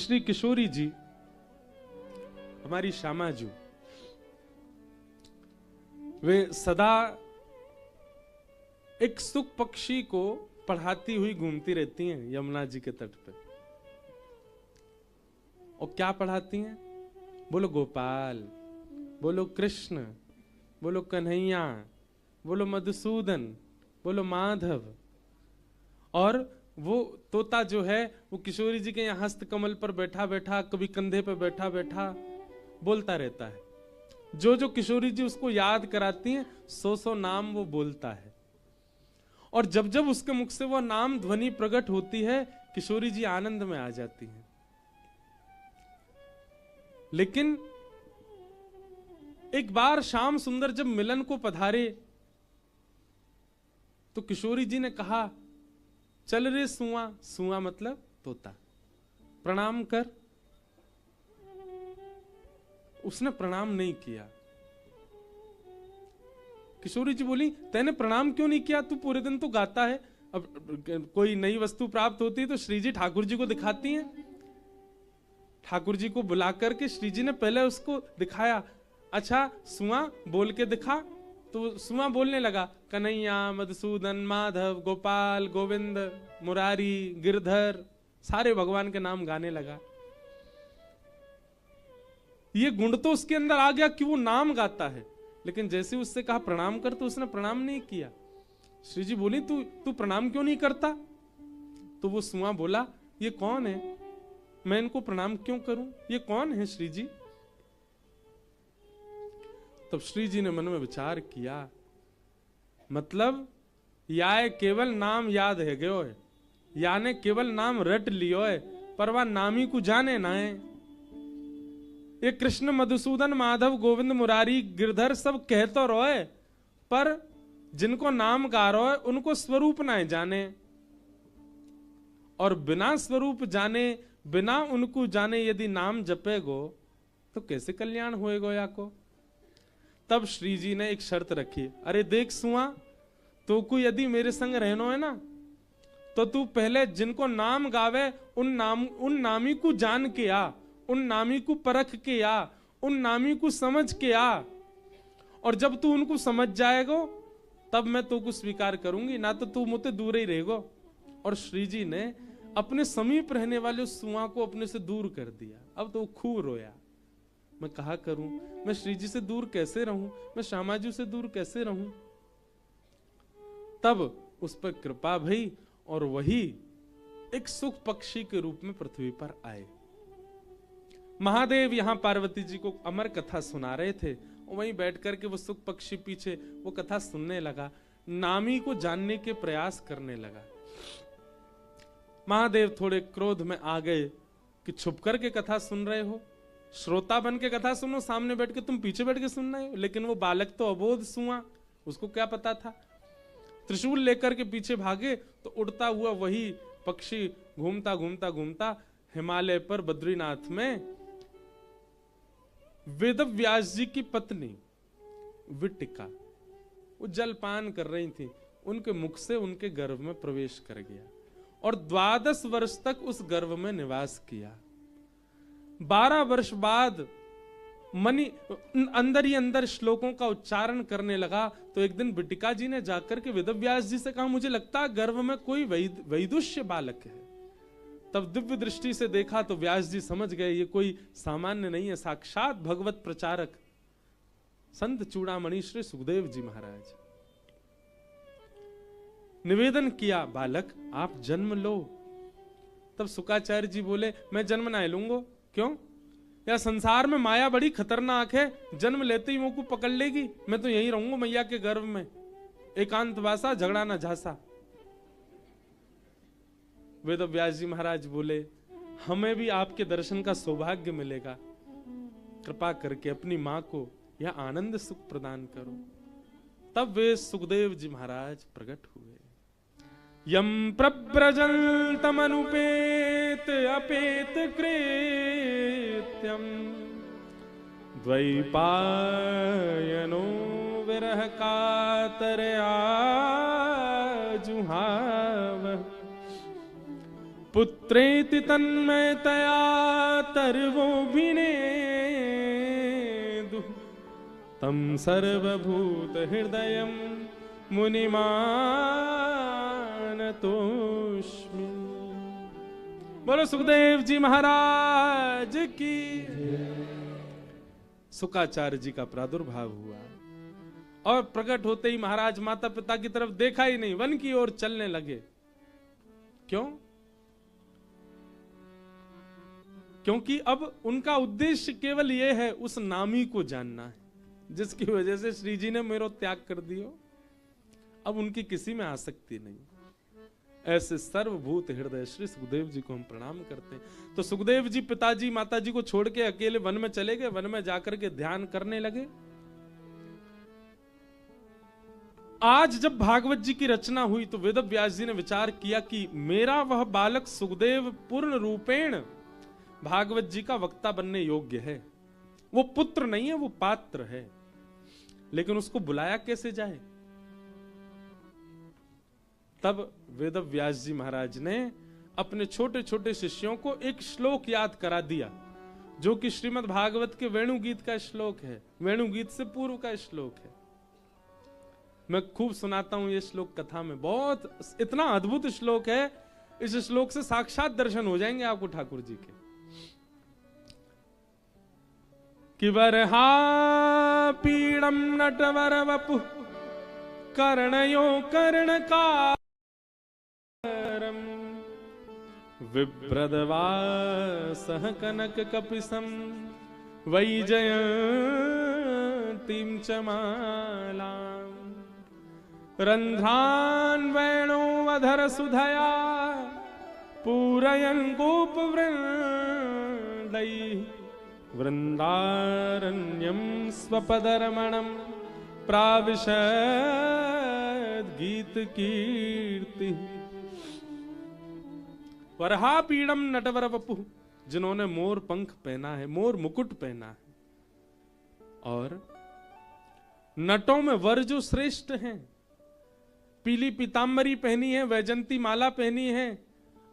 श्री किशोरी जी, हमारी श्यामा जी, वे सदा एक सुख पक्षी को पढ़ाती हुई घूमती रहती हैं यमुना जी के तट पे। और क्या पढ़ाती हैं? बोलो गोपाल, बोलो कृष्ण, बोलो कन्हैया, बोलो मधुसूदन, बोलो माधव। और वो तोता जो है वो किशोरी जी के यहाँ हस्त कमल पर बैठा बैठा, कभी कंधे पे बैठा बैठा बोलता रहता है। जो जो किशोरी जी उसको याद कराती हैं, 100 नाम वो बोलता है। और जब जब उसके मुख से वो नाम ध्वनि प्रकट होती है, किशोरी जी आनंद में आ जाती हैं। लेकिन एक बार श्याम सुंदर जब मिलन को पधारे तो किशोरी जी ने कहा, चल रे सुआ, सुआ मतलब तोता, प्रणाम कर। उसने प्रणाम नहीं किया। किशोरी जी बोली, तैने प्रणाम क्यों नहीं किया? तू पूरे दिन तो गाता है। अब कोई नई वस्तु प्राप्त होती है तो श्री जी ठाकुर जी को दिखाती हैं। ठाकुर जी को बुला करके श्री जी ने पहले उसको दिखाया, अच्छा सुआ बोल के दिखा। तो सुआ बोलने लगा, कन्हैया, मधुसूदन, माधव, गोपाल, गोविंद, मुरारी, गिरधर, सारे भगवान के नाम गाने लगा। ये गुण तो उसके अंदर आ गया कि वो नाम गाता है। लेकिन जैसे उससे कहा प्रणाम कर तो उसने प्रणाम नहीं किया। श्री जी बोली, तू प्रणाम क्यों नहीं करता? तो वो सुआ बोला, ये कौन है, मैं इनको प्रणाम क्यों करूं? ये कौन है श्री जी? तब श्री जी ने मन में विचार किया, मतलब या केवल नाम याद है गयो है, याने केवल नाम रट लियो है, पर वह नामी को जाने ना है। ये कृष्ण, मधुसूदन, माधव, गोविंद, मुरारी, गिरधर सब कह तो रोए, पर जिनको नाम गा रो है उनको स्वरूप ना जाने। और बिना स्वरूप जाने, बिना उनको जाने यदि नाम जपेगो तो कैसे कल्याण होएगो या को? तब श्री जी ने एक शर्त रखी, अरे देख सुआ, तो को यदि मेरे संग रहनो है ना, तो तू पहले जिनको नाम गावे उन नामी को जान के आ, उन नामी को परख के आ, उन नामी को समझ के आ। और जब तू उनको समझ जाएगो तब मैं तो को स्वीकार करूंगी, ना तो तू मुझसे दूर ही रहेगो। और श्री जी ने अपने समीप रहने वाले उस सुआ को अपने से दूर कर दिया। अब तो वो खूब रोया, मैं कहा करूं, मैं श्री जी से दूर कैसे रहूं, मैं श्यामा जी से दूर कैसे रहूं? तब उस पर कृपा भई और वही एक सुख पक्षी के रूप में पृथ्वी पर आए। महादेव यहां पार्वती जी को अमर कथा सुना रहे थे, वहीं बैठ करके वो सुख पक्षी पीछे वो कथा सुनने लगा, नामी को जानने के प्रयास करने लगा। महादेव थोड़े क्रोध में आ गए कि छुप करके कथा सुन रहे हो, श्रोता बन के कथा सुनो, सामने बैठ के तुम पीछे बैठ के सुन रहे हो। लेकिन वो बालक तो अबोध सुआ, उसको क्या पता था। त्रिशूल लेकर के पीछे भागे तो उड़ता हुआ वही पक्षी घूमता घूमता घूमता हिमालय पर बद्रीनाथ में वेद व्यास जी की पत्नी विटिका वो जलपान कर रही थी, उनके मुख से उनके गर्भ में प्रवेश कर गया और 12 वर्ष तक उस गर्भ में निवास किया। 12 वर्ष बाद मनी अंदर ही अंदर श्लोकों का उच्चारण करने लगा। तो एक दिन विटिका जी ने जाकर के वेद व्यास जी से कहा, मुझे लगता है गर्भ में कोई वैदुष्य बालक है। तब दिव्य दृष्टि से देखा तो व्यास जी समझ गए ये कोई सामान्य नहीं है, साक्षात भगवत प्रचारक संत चूड़ामणि श्री सुखदेव जी महाराज। निवेदन किया, बालक आप जन्म लो। तब शुकाचार्य जी बोले, मैं जन्म ना लूंगा। क्यों? या संसार में माया बड़ी खतरनाक है, जन्म लेते ही वो को पकड़ लेगी, मैं तो यहीं रहूंगा मैया के गर्भ में, एकांतवासा, झगड़ा ना झांसा। वेद व्यास जी महाराज बोले, हमें भी आपके दर्शन का सौभाग्य मिलेगा, कृपा करके अपनी मां को यह आनंद सुख प्रदान करो। तब वे सुखदेव जी महाराज प्रकट हुए। यम प्रव्रजल तमनुपेत अपेत कृत्यम द्वैपायनो विरह कातरया जुहाव पुत्रेति तन्मयतया कातर वो भिने तम सर्वभूत हृदयम मुनिमानतोस्मि। बोलो सुखदेव जी महाराज की। शुकाचार्य जी का प्रादुर्भाव हुआ और प्रकट होते ही महाराज माता पिता की तरफ देखा ही नहीं, वन की ओर चलने लगे। क्यों? क्योंकि अब उनका उद्देश्य केवल यह है उस नामी को जानना है जिसकी वजह से श्री जी ने मेरो त्याग कर दियो। अब उनकी किसी में आसक्ति नहीं। ऐसे सर्वभूत हृदय श्री सुखदेव जी को हम प्रणाम करते हैं। तो सुखदेव जी पिताजी माताजी को छोड़ के अकेले वन में चले गए। वन में जाकर के ध्यान करने लगे। आज जब भागवत जी की रचना हुई तो वेद व्यास जी ने विचार किया कि मेरा वह बालक सुखदेव पूर्ण रूपेण भागवत जी का वक्ता बनने योग्य है। वो पुत्र नहीं है, वो पात्र है। लेकिन उसको बुलाया कैसे जाए? तब वेद व्यास जी महाराज ने अपने छोटे छोटे शिष्यों को एक श्लोक याद करा दिया जो कि श्रीमद् भागवत के वेणुगीत का श्लोक है। वेणुगीत से पूर्व का श्लोक है। मैं खूब सुनाता हूं ये श्लोक कथा में। बहुत इतना अद्भुत श्लोक है। इस श्लोक से साक्षात दर्शन हो जाएंगे आपको ठाकुर जी के। कि वरहा पीड़म नटवर वपु कर्णयो कर्णकारम विभ्रदवासः कनक कपिसं वैजयन्तीं च मालां रन्ध्रान् वेणोऽधर सुधया पूरयन् गोपवृन्दैः वृन्दारण्यं स्वपदरमणं प्राविशद् गीतकीर्ति। वरहापीडम नटवर वपु, जिन्होंने मोर पंख पहना है, मोर मुकुट पहना है। और नटों में वर जो श्रेष्ठ हैं, पीली पीतांबरी पहनी है, वैजंती माला पहनी है,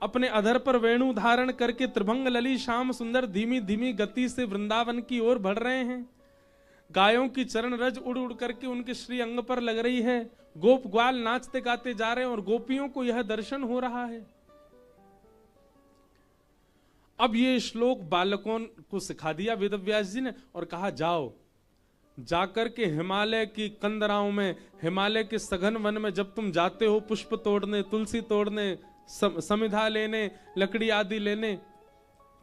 अपने अधर पर वेणु धारण करके त्रिभंग लली श्याम सुंदर धीमी धीमी गति से वृंदावन की ओर बढ़ रहे हैं। गायों की चरण रज उड़ उड़ करके उनके श्री अंग पर लग रही है। गोप ग्वाल नाचते गाते जा रहे हैं और गोपियों को यह दर्शन हो रहा है। अब ये श्लोक बालकों को सिखा दिया वेद व्यास जी ने और कहा जाओ, जाकर के हिमालय की कंदराओं में, हिमालय के सघन वन में जब तुम जाते हो पुष्प तोड़ने, तुलसी तोड़ने, समिधा लेने, लकड़ी आदि लेने,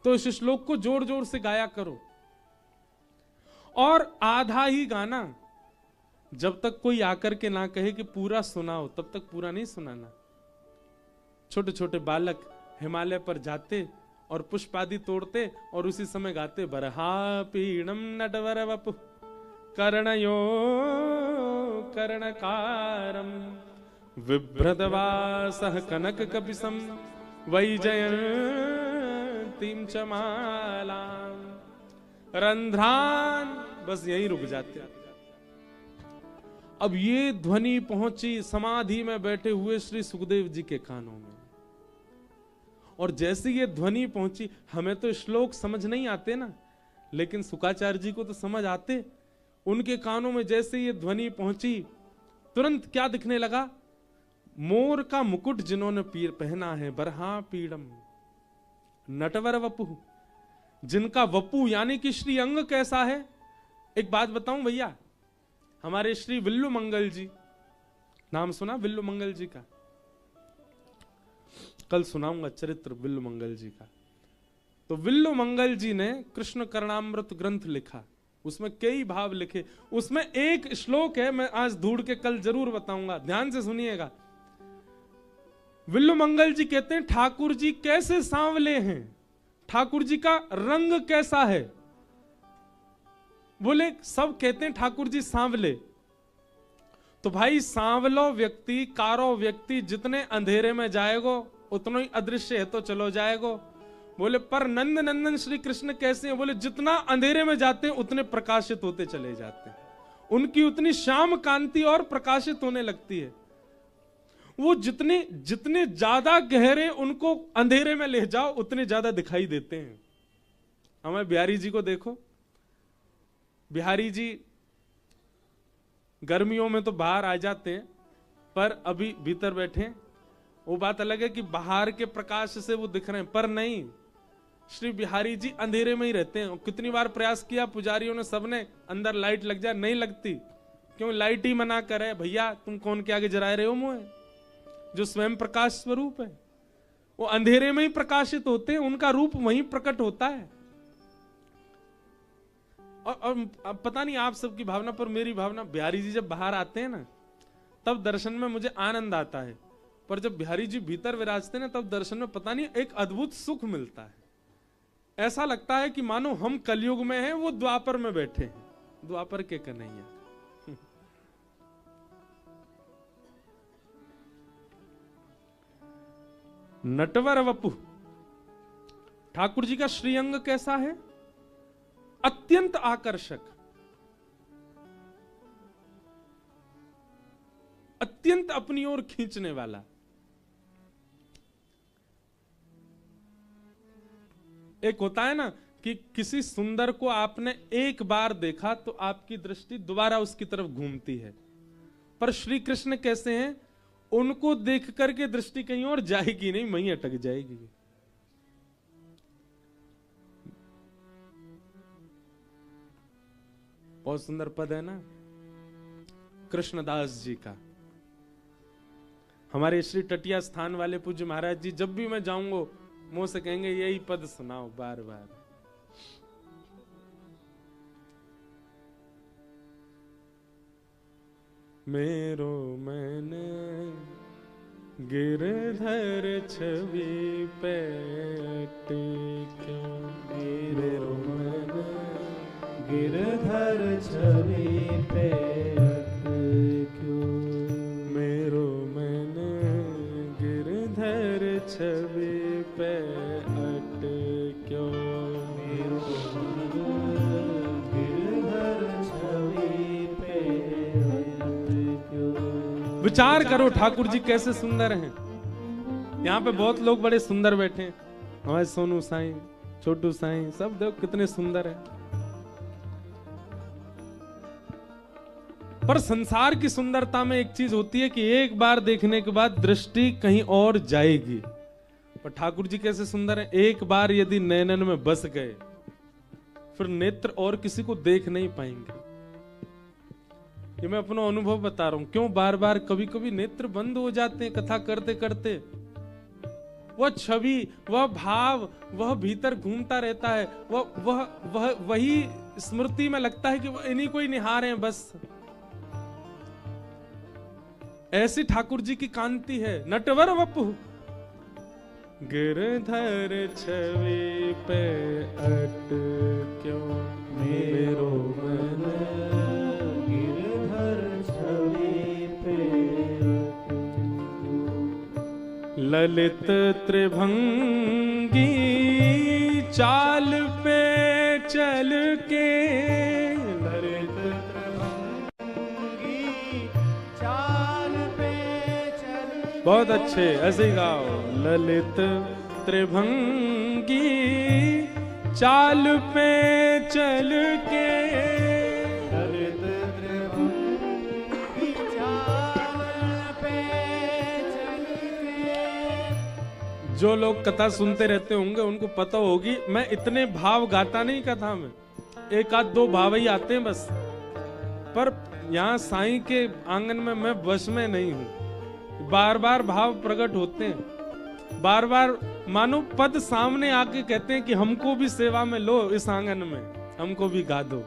तो इस श्लोक को जोर जोर से गाया करो। और आधा ही गाना, जब तक कोई आकर के ना कहे कि पूरा सुनाओ तब तक पूरा नहीं सुनाना। छोटे छोटे बालक हिमालय पर जाते और पुष्प आदि तोड़ते और उसी समय गाते बरहा पीणम नटवर वपु कर्णयो कर्णकारम विभ्रदवासः कनक कपिसं वैजयन्तीं च मालां रंध्रान। बस यहीं रुक जाते। अब ये ध्वनि पहुंची समाधि में बैठे हुए श्री सुखदेव जी के कानों में। और जैसे ये ध्वनि पहुंची, हमें तो श्लोक समझ नहीं आते ना, लेकिन शुकाचार्य जी को तो समझ आते। उनके कानों में जैसे ये ध्वनि पहुंची, तुरंत क्या दिखने लगा? मोर का मुकुट जिन्होंने पीर पहना है, बरहा पीड़म नटवर वपु, जिनका वपु यानी कि श्री अंग कैसा है। एक बात बताऊं भैया, हमारे श्री विल्लु मंगल जी, नाम सुना विल्लु मंगल जी का? कल सुनाऊंगा चरित्र विल्लु मंगल जी का। तो विल्लु मंगल जी ने कृष्ण करणामृत ग्रंथ लिखा, उसमें कई भाव लिखे। उसमें एक श्लोक है, मैं आज ढूंढ के कल जरूर बताऊंगा, ध्यान से सुनिएगा। विल्लु मंगल जी कहते हैं ठाकुर जी कैसे सांवले हैं, ठाकुर जी का रंग कैसा है। बोले सब कहते हैं ठाकुर जी सांवले। तो भाई सांवलो व्यक्ति, कारो व्यक्ति जितने अंधेरे में जाएगो उतना ही अदृश्य है तो चलो जाएगो। बोले पर नंद नंदन श्री कृष्ण कैसे हैं? बोले जितना अंधेरे में जाते हैं उतने प्रकाशित होते चले जाते हैं। उनकी उतनी श्याम कांति और प्रकाशित होने लगती है। वो जितने जितने ज्यादा गहरे उनको अंधेरे में ले जाओ उतने ज्यादा दिखाई देते हैं। हमें बिहारी जी को देखो, बिहारी जी गर्मियों में तो बाहर आ जाते हैं, पर अभी भीतर बैठे हैं। वो बात अलग है कि बाहर के प्रकाश से वो दिख रहे हैं, पर नहीं, श्री बिहारी जी अंधेरे में ही रहते हैं। कितनी बार प्रयास किया पुजारियों ने, सबने, अंदर लाइट लग जाए, नहीं लगती। क्यों? लाइट ही मना करे, भैया तुम कौन के आगे जलाए रहे हो मुझे, जो स्वयं प्रकाश स्वरूप है। वो अंधेरे में ही प्रकाशित होते हैं, उनका रूप वहीं प्रकट होता है। और पता नहीं आप सबकी भावना, पर मेरी भावना, बिहारी जी जब बाहर आते हैं ना, तब दर्शन में मुझे आनंद आता है, पर जब बिहारी जी भीतर विराजते हैं ना, तब दर्शन में पता नहीं एक अद्भुत सुख मिलता है। ऐसा लगता है कि मानो हम कलयुग में हैं, वो द्वापर में बैठे हैं, द्वापर के कन्हैया। नटवर वपु, ठाकुर जी का श्रीअंग कैसा है? अत्यंत आकर्षक, अत्यंत अपनी ओर खींचने वाला। एक होता है ना कि किसी सुंदर को आपने एक बार देखा तो आपकी दृष्टि दोबारा उसकी तरफ घूमती है, पर श्री कृष्ण कैसे हैं? उनको देख करके दृष्टि कहीं और जाएगी नहीं, वहीं अटक जाएगी। बहुत सुंदर पद है ना कृष्णदास जी का। हमारे श्री टटिया स्थान वाले पूज्य महाराज जी, जब भी मैं जाऊंगा मुंह से कहेंगे यही पद सुनाओ बार बार। मेरो मन गिरधर छवि पे अटक्यो, मेरो मन गिरधर छवि पे अटक्यो, मेरो मन गिरधर छवि पे अटक्यो, मेरो मन गिरधर छवि पे अटक्यो। विचार करो ठाकुर जी कैसे सुंदर हैं। यहाँ पे बहुत लोग बड़े सुंदर बैठे हैं, हमारे सोनू साईं, छोटू साईं, सब देखो कितने सुंदर हैं। पर संसार की सुंदरता में एक चीज होती है कि एक बार देखने के बाद दृष्टि कहीं और जाएगी, पर ठाकुर जी कैसे सुंदर हैं, एक बार यदि नैनन में बस गए फिर नेत्र और किसी को देख नहीं पाएंगे। ये मैं अपना अनुभव बता रहा हूं। क्यों बार बार कभी कभी नेत्र बंद हो जाते हैं कथा करते करते, वह छवि, वह भाव, वह भीतर घूमता रहता है, वह वही स्मृति में लगता है कि वह इन्हीं को ही निहार हैं बस। ऐसी ठाकुर जी की कांति है। नटवर वपु गिरधर छवि पे अटक्यो, मेरो मन गिरधर छवि पे अटक्यो, ललित त्रिभंगी चाल पे चल के, ललित बहुत अच्छे, ऐसे ही गाओ। ललित त्रिभंगी चाल पे चल के, ललित त्रिभंगी चाल पे चल के। जो लोग कथा सुनते रहते होंगे उनको पता होगी, मैं इतने भाव गाता नहीं कथा में, एक आध दो भाव ही आते हैं बस। पर यहाँ साईं के आंगन में मैं वश में नहीं हूं, बार बार भाव प्रकट होते हैं, बार बार मानो पद सामने आके कहते हैं कि हमको भी सेवा में लो, इस आंगन में हमको भी गा दो।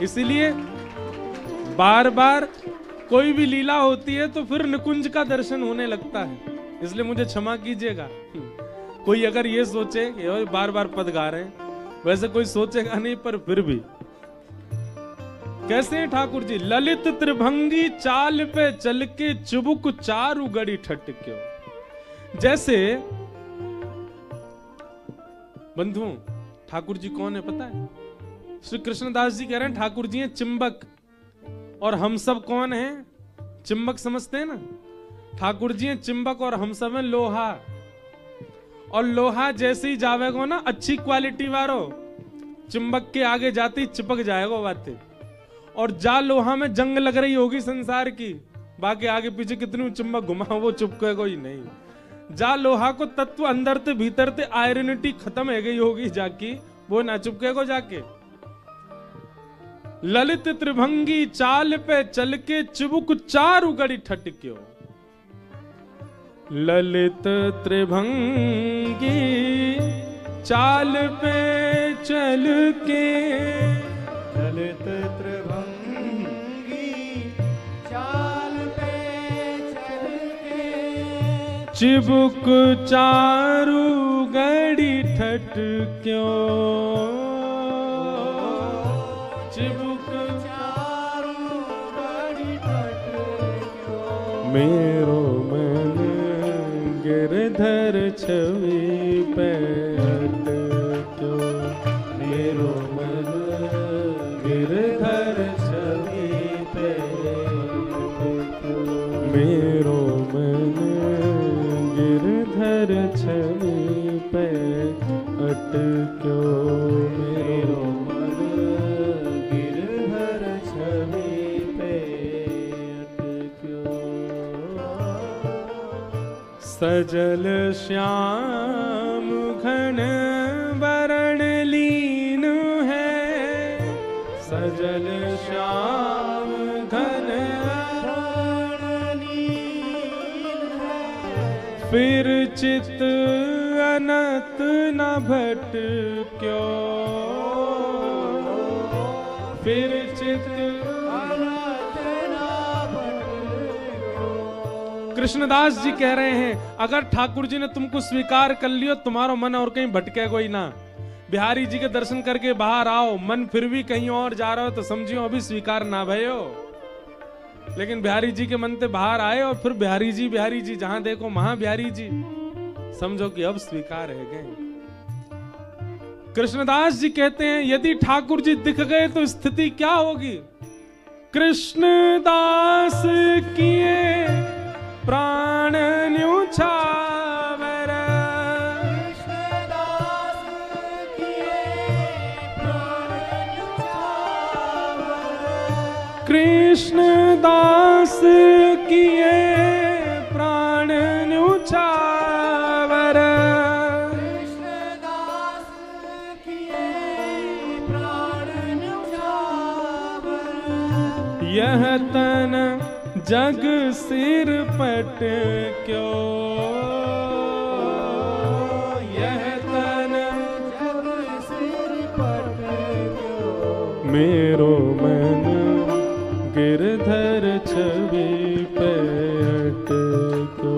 इसीलिए बार बार कोई भी लीला होती है तो फिर निकुंज का दर्शन होने लगता है। इसलिए मुझे क्षमा कीजिएगा, कोई अगर ये सोचे कि बार बार पद गा रहे हैं, वैसे कोई सोचेगा नहीं, पर फिर भी कैसे हैं ठाकुर जी? ललित त्रिभंगी चाल पे चल के चुबुक चारु गड़ी ठटक्यो। जैसे बंधुओं, ठाकुर जी कौन है पता है? श्री कृष्णदास जी कह रहे हैं ठाकुर जी हैं चिंबक, और हम सब कौन हैं? चिंबक समझते हैं ना? ठाकुर जी हैं चिंबक और हम सब हैं लोहा। और लोहा जैसे ही जावेगो ना अच्छी क्वालिटी वारो, चुंबक के आगे जाते ही चिपक जाएगा बातें। और जा लोहा में जंग लग रही होगी संसार की, बाकी आगे पीछे कितनी चुंबक घुमाओ वो चुपकेगा ही नहीं। जा लोहा को तत्व अंदर ते भीतर ते आयरनिटी खत्म है गई होगी जाकी, वो ना चुपकेगा जाके। ललित त्रिभंगी चाल पे चल के चिबुक चारु गड़ी ठटक्यो। ललित त्रिभंगी चाल पे चल के, ललित त्रिभंगी चाल पे चल के चिबुक चारु गड़ी ठटक्यो। चिबुक चारु गड़ी ठटक्यो। मेरो मन गिरधर छवि पे अटक्यो। मेरो मन गिरधर छवि पे अटक्यो। मेरो मन गिरधर छवि पे अटक्यो। मेरो मन गिरधर छवि पे अटक्यो। सजल श्याम घन वरण लीन है। सजल श्याम घन वरण लीन है। फिर चित अनत न भटक्यो। फिर चित कृष्णदास जी कह रहे हैं, अगर ठाकुर जी ने तुमको स्वीकार कर लियो, तुम्हारा मन और कहीं भटके कोई ना। बिहारी जी के दर्शन करके बाहर आओ, मन फिर भी कहीं और जा रहा हो तो समझियो अभी स्वीकार ना भयो। लेकिन बिहारी जी के मन से बाहर आए और फिर बिहारी जी जहां देखो वहां बिहारी जी, समझो कि अब स्वीकार है गए। कृष्णदास जी कहते हैं, यदि ठाकुर जी दिख गए तो स्थिति क्या होगी। कृष्णदास किए प्राण न्यूछावर। कृष्णदास किए प्राण न्यूछावर। कृष्णदास किए प्राण न्यूछावर। कृष्णदास किए प्राण न्यूछावर। यह तन जग सिर पट क्यों। यह तन जग सिर पट क्यों। मेरो मन गिरधर छवि पे अटक्यो।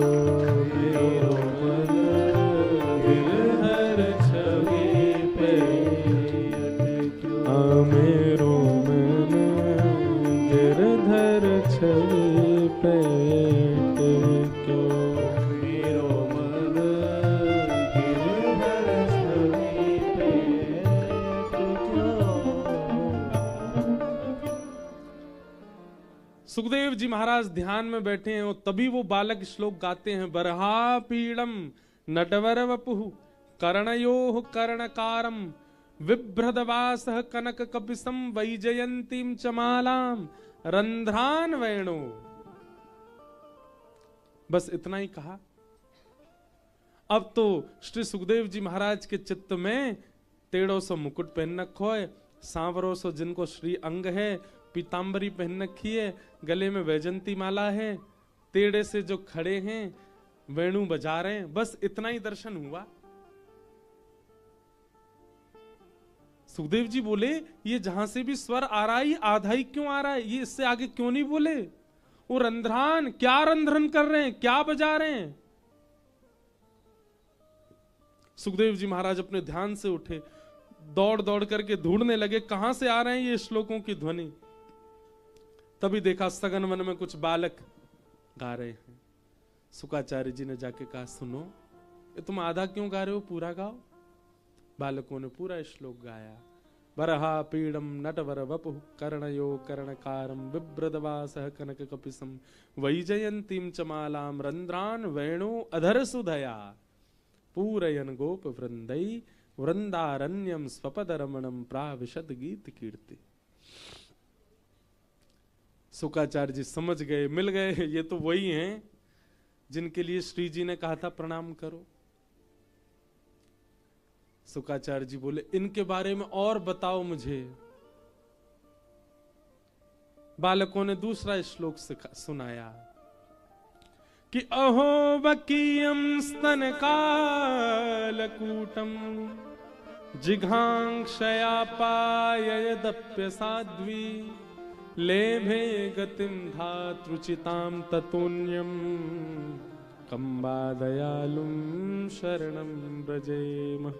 मेरो मन गिरधर छवि पे अटक्यो। मेरो मन गिरधर छवि पे अटक्यो। मेरो मन गिरधर छवि पे अटक्यो। सुखदेव जी महाराज ध्यान में बैठे हैं और तभी वो बालक श्लोक गाते हैं, बरहा पीड़म नटवर वपुः कर्णयोः कर्णकारम विभ्रदवासः कनक कपिसं वैजयंतीं चमालाम रंध्रान वेणु। बस इतना ही कहा। अब तो श्री सुखदेव जी महाराज के चित्त में टेढ़ो सो मुकुट पहन रखो है, सांवरो सो जिनको श्री अंग है, पीतांबरी पहन रखी है, गले में वैजंती माला है, टेढ़े से जो खड़े हैं वेणु बजा रहे हैं। बस इतना ही दर्शन हुआ। सुखदेव जी बोले, ये जहां से भी स्वर आ रहा है आधा ही क्यों आ रहा है, ये इससे आगे क्यों नहीं बोले। वो रंध्रान, क्या रंध्रन कर रहे हैं, क्या बजा रहे हैं। सुखदेव जी महाराज अपने ध्यान से उठे, दौड़ दौड़ करके ढूंढने लगे कहां से आ रहे हैं ये श्लोकों की ध्वनि। तभी देखा सगन वन में कुछ बालक गा रहे हैं। सुकाचार्य जी ने जाके कहा, सुनो ये तुम आधा क्यों गा रहे हो, पूरा गाओ। बालकों ने पूरा श्लोक गाया। वरहा पीड़म नटवर वपुः कर्णयो कर्णकारम बिभ्रदवासः कनक कपिसं वैजयंतीं चमालां रंध्रान वेणु अधर सुधया। पूरयन गोप वृंदई वृंदारण्यम स्वपद रमणम प्राविशद गीत कीर्ति। शुकाचार्य जी समझ गए, मिल गए, ये तो वही हैं जिनके लिए श्री जी ने कहा था प्रणाम करो। शुकाचार्य जी बोले इनके बारे में और बताओ मुझे। बालकों ने दूसरा श्लोक सुनाया कि अहो बकीयम स्तन कालकूटम जिघांक्षया पाययदप्य साध्वी लेभे गतिम धातृचिताम ततोन्यम कंबा दयालुम शरणम ब्रजेम।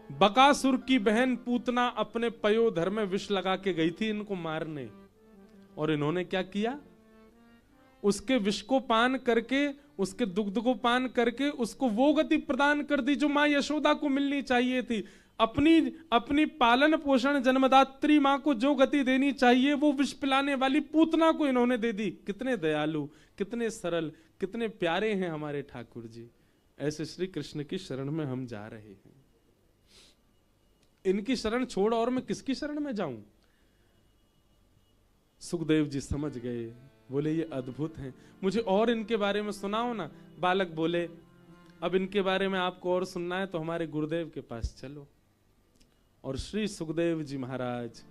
बकासुर की बहन पूतना अपने पयोधर में विष लगा के गई थी इनको मारने, और इन्होंने क्या किया, उसके विष को पान करके, उसके दुग्ध को पान करके उसको वो गति प्रदान कर दी जो मां यशोदा को मिलनी चाहिए थी। अपनी पालन पोषण जन्मदात्री मां को जो गति देनी चाहिए वो विष पिलाने वाली पूतना को इन्होंने दे दी। कितने दयालु, कितने सरल, कितने प्यारे हैं हमारे ठाकुर जी। ऐसे श्री कृष्ण की शरण में हम जा रहे हैं। इनकी शरण छोड़ और मैं किसकी शरण में जाऊं। सुखदेव जी समझ गए, बोले ये अद्भुत हैं, मुझे और इनके बारे में सुनाओ ना। बालक बोले अब इनके बारे में आपको और सुनना है तो हमारे गुरुदेव के पास चलो। और श्री सुखदेव जी महाराज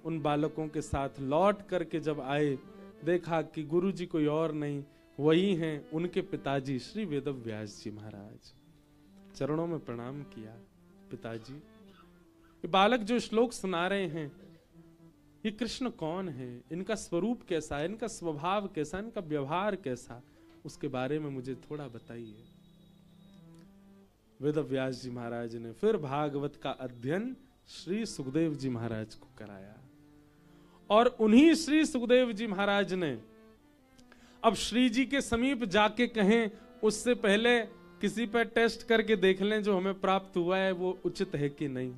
उन बालकों के साथ लौट करके जब आए, देखा कि गुरु जी कोई और नहीं, वही हैं उनके पिताजी श्री वेदव्यास जी महाराज। चरणों में प्रणाम किया, पिताजी ये बालक जो श्लोक सुना रहे हैं ये कृष्ण कौन है, इनका स्वरूप कैसा है, इनका स्वभाव कैसा, इनका व्यवहार कैसा, उसके बारे में मुझे थोड़ा बताइए। वेदव्यास जी महाराज ने फिर भागवत का अध्ययन श्री सुखदेव जी महाराज को कराया, और उन्हीं श्री सुखदेव जी महाराज ने अब श्री जी के समीप जाके कहें उससे पहले किसी पर टेस्ट करके देख लें जो हमें प्राप्त हुआ है वो उचित है कि नहीं।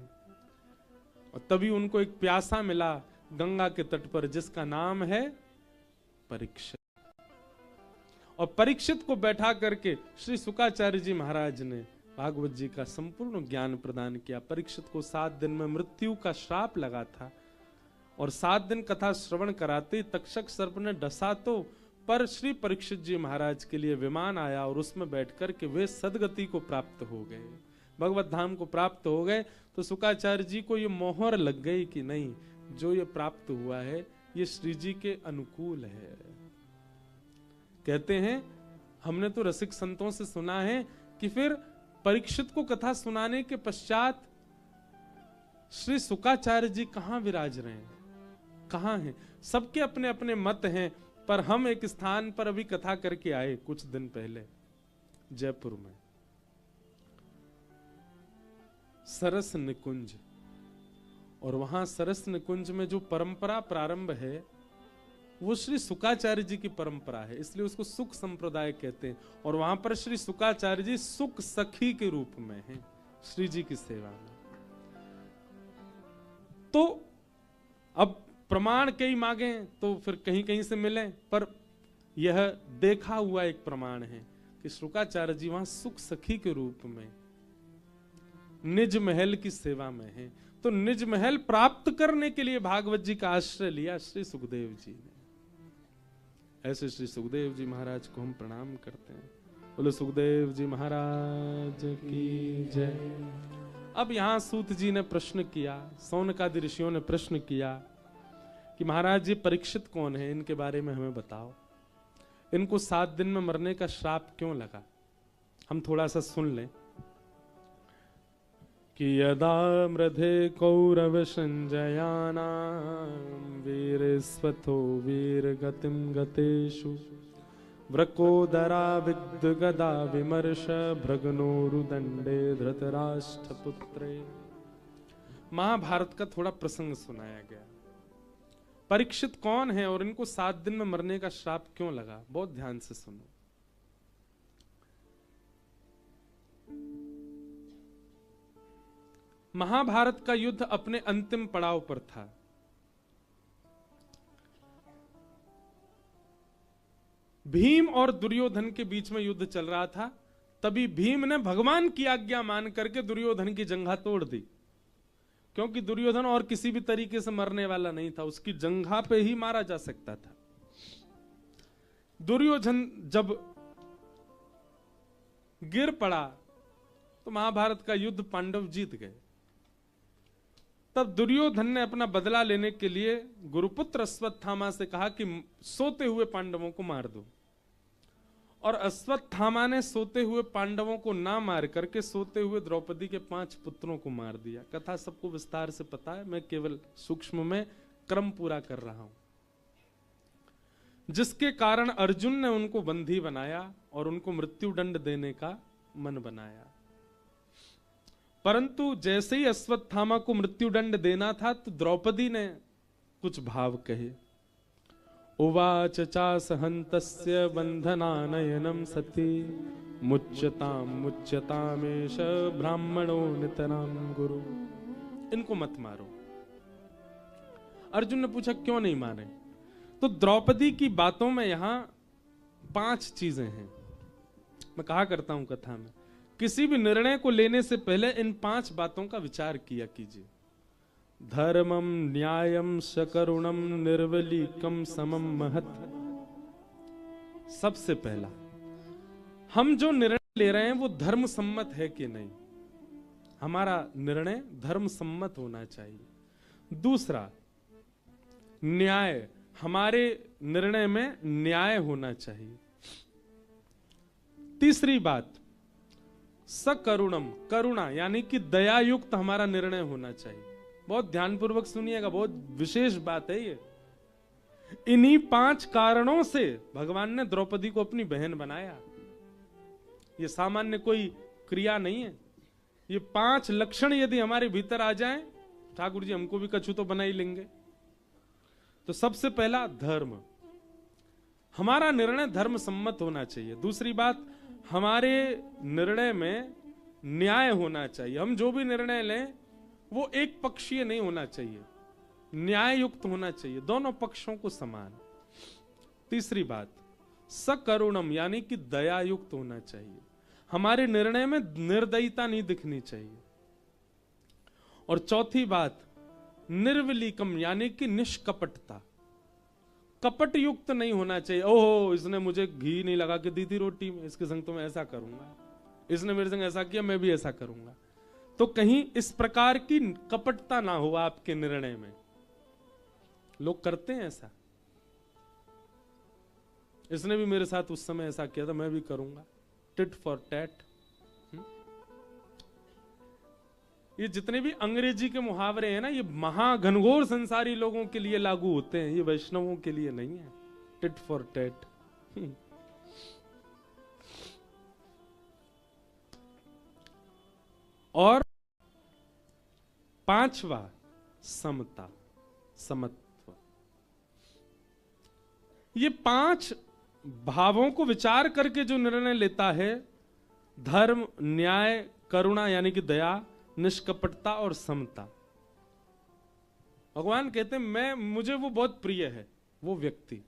और तभी उनको एक प्यासा मिला गंगा के तट पर जिसका नाम है परीक्षित, और परीक्षित को बैठा करके श्री शुकाचार्य जी महाराज ने भागवत जी का संपूर्ण ज्ञान प्रदान किया। परीक्षित को 7 दिन में मृत्यु का श्राप लगा था, और 7 दिन कथा श्रवण कराते तक्षक सर्प ने डसा तो, पर श्री परीक्षित जी महाराज के लिए विमान आया और उसमें बैठकर के वे सदगति को प्राप्त हो गए, भगवत धाम को प्राप्त हो गए। तो शुकाचार्य जी को ये मोहर लग गई कि नहीं, जो ये प्राप्त हुआ है ये श्री जी के अनुकूल है। कहते हैं हमने तो रसिक संतों से सुना है कि फिर परीक्षित को कथा सुनाने के पश्चात श्री शुकाचार्य जी कहां विराज रहे हैं, कहां हैं। सबके अपने अपने मत हैं, पर हम एक स्थान पर अभी कथा करके आए कुछ दिन पहले जयपुर में, सरस निकुंज। और वहां सरस निकुंज में जो परंपरा प्रारंभ है वो श्री शुकाचार्य जी की परंपरा है, इसलिए उसको सुख संप्रदाय कहते हैं। और वहां पर श्री शुकाचार्य जी सुख सखी के रूप में हैं श्री जी की सेवा में। तो अब प्रमाण कई मांगे तो फिर कहीं कहीं से मिले, पर यह देखा हुआ एक प्रमाण है कि शुकाचार्य जी वहां सुख सखी के रूप में निज महल की सेवा में है। तो निज महल प्राप्त करने के लिए भागवत जी का आश्रय लिया श्री सुखदेव जी ने। ऐसे श्री सुखदेव जी महाराज को हम प्रणाम करते हैं। बोलो सुखदेव जी महाराज की जय। अब यहां सूत जी ने प्रश्न किया, सौनकादि ऋषियों ने प्रश्न किया कि महाराज जी परीक्षित कौन है, इनके बारे में हमें बताओ, इनको 7 दिन में मरने का श्राप क्यों लगा। हम थोड़ा सा सुन लें कि यदा मृधे कौरव संजयाना वीर स्वथो वीर गतिम गतेषु व्रकोदरा विद्ध गदा विमर्श भ्रगनोरुदंडे धृतराष्ट्र पुत्रे। महाभारत का थोड़ा प्रसंग सुनाया गया। परीक्षित कौन है और इनको 7 दिन में मरने का श्राप क्यों लगा, बहुत ध्यान से सुनो। महाभारत का युद्ध अपने अंतिम पड़ाव पर था। भीम और दुर्योधन के बीच में युद्ध चल रहा था। तभी भीम ने भगवान की आज्ञा मान करके दुर्योधन की जंघा तोड़ दी, क्योंकि दुर्योधन और किसी भी तरीके से मरने वाला नहीं था, उसकी जंघा पे ही मारा जा सकता था। दुर्योधन जब गिर पड़ा तो महाभारत का युद्ध पांडव जीत गए। तब दुर्योधन ने अपना बदला लेने के लिए गुरुपुत्र अश्वत्थामा से कहा कि सोते हुए पांडवों को मार दो, और अश्वत्थामा ने सोते हुए पांडवों को ना मार करके सोते हुए द्रौपदी के 5 पुत्रों को मार दिया। कथा सबको विस्तार से पता है, मैं केवल सूक्ष्म में क्रम पूरा कर रहा हूं। जिसके कारण अर्जुन ने उनको बंदी बनाया और उनको मृत्यु दंड देने का मन बनाया। परंतु जैसे ही अश्वत्थामा को मृत्यु दंड देना था तो द्रौपदी ने कुछ भाव कहे। उवाच चासहन्तस्य बंधनानयनम सती मुच्यतामेष ब्राह्मणो नितराम गुरु। इनको मत मारो। अर्जुन ने पूछा क्यों नहीं मारे? तो द्रौपदी की बातों में यहां 5 चीजें हैं। मैं कहा करता हूं कथा में, किसी भी निर्णय को लेने से पहले इन 5 बातों का विचार किया कीजिए। धर्मम न्यायम सकरुणम निर्वलीकम समम महत्। सबसे पहला, हम जो निर्णय ले रहे हैं वो धर्म सम्मत है कि नहीं, हमारा निर्णय धर्म सम्मत होना चाहिए। दूसरा, न्याय, हमारे निर्णय में न्याय होना चाहिए। तीसरी बात, सकरुणम, करुणा यानी कि दया युक्त हमारा निर्णय होना चाहिए। बहुत ध्यानपूर्वक सुनिएगा, बहुत विशेष बात है ये। इन्हीं 5 कारणों से भगवान ने द्रौपदी को अपनी बहन बनाया। ये सामान्य कोई क्रिया नहीं है। ये 5 लक्षण यदि हमारे भीतर आ जाएं, ठाकुर जी हमको भी कछु तो बना ही लेंगे। तो सबसे पहला, धर्म, हमारा निर्णय धर्म सम्मत होना चाहिए। दूसरी बात, हमारे निर्णय में न्याय होना चाहिए। हम जो भी निर्णय लें वो एक पक्षीय नहीं होना चाहिए, न्याय युक्त होना चाहिए, दोनों पक्षों को समान। तीसरी बात, सकरुणम यानी कि दया युक्त होना चाहिए। हमारे निर्णय में निर्दयता नहीं दिखनी चाहिए। और चौथी बात, निर्विलीकम यानी कि निष्कपटता, कपट युक्त नहीं होना चाहिए। ओहो, इसने मुझे घी नहीं लगा के दी थी रोटी में, इसके संग तो मैं ऐसा करूंगा, इसने मेरे संग ऐसा किया मैं भी ऐसा करूंगा। तो कहीं इस प्रकार की कपटता ना हो आपके निर्णय में। लोग करते हैं ऐसा, इसने भी मेरे साथ उस समय ऐसा किया था मैं भी करूंगा, टिट फॉर टैट। ये जितने भी अंग्रेजी के मुहावरे हैं ना, ये महाघनघोर संसारी लोगों के लिए लागू होते हैं, ये वैष्णवों के लिए नहीं है। Tit for tat. और 5वां, समता, समत्व। ये 5 भावों को विचार करके जो निर्णय लेता है, धर्म, न्याय, करुणा यानी कि दया, निष्कपटता और समता, भगवान कहते हैं मुझे वो बहुत प्रिय है वो व्यक्ति।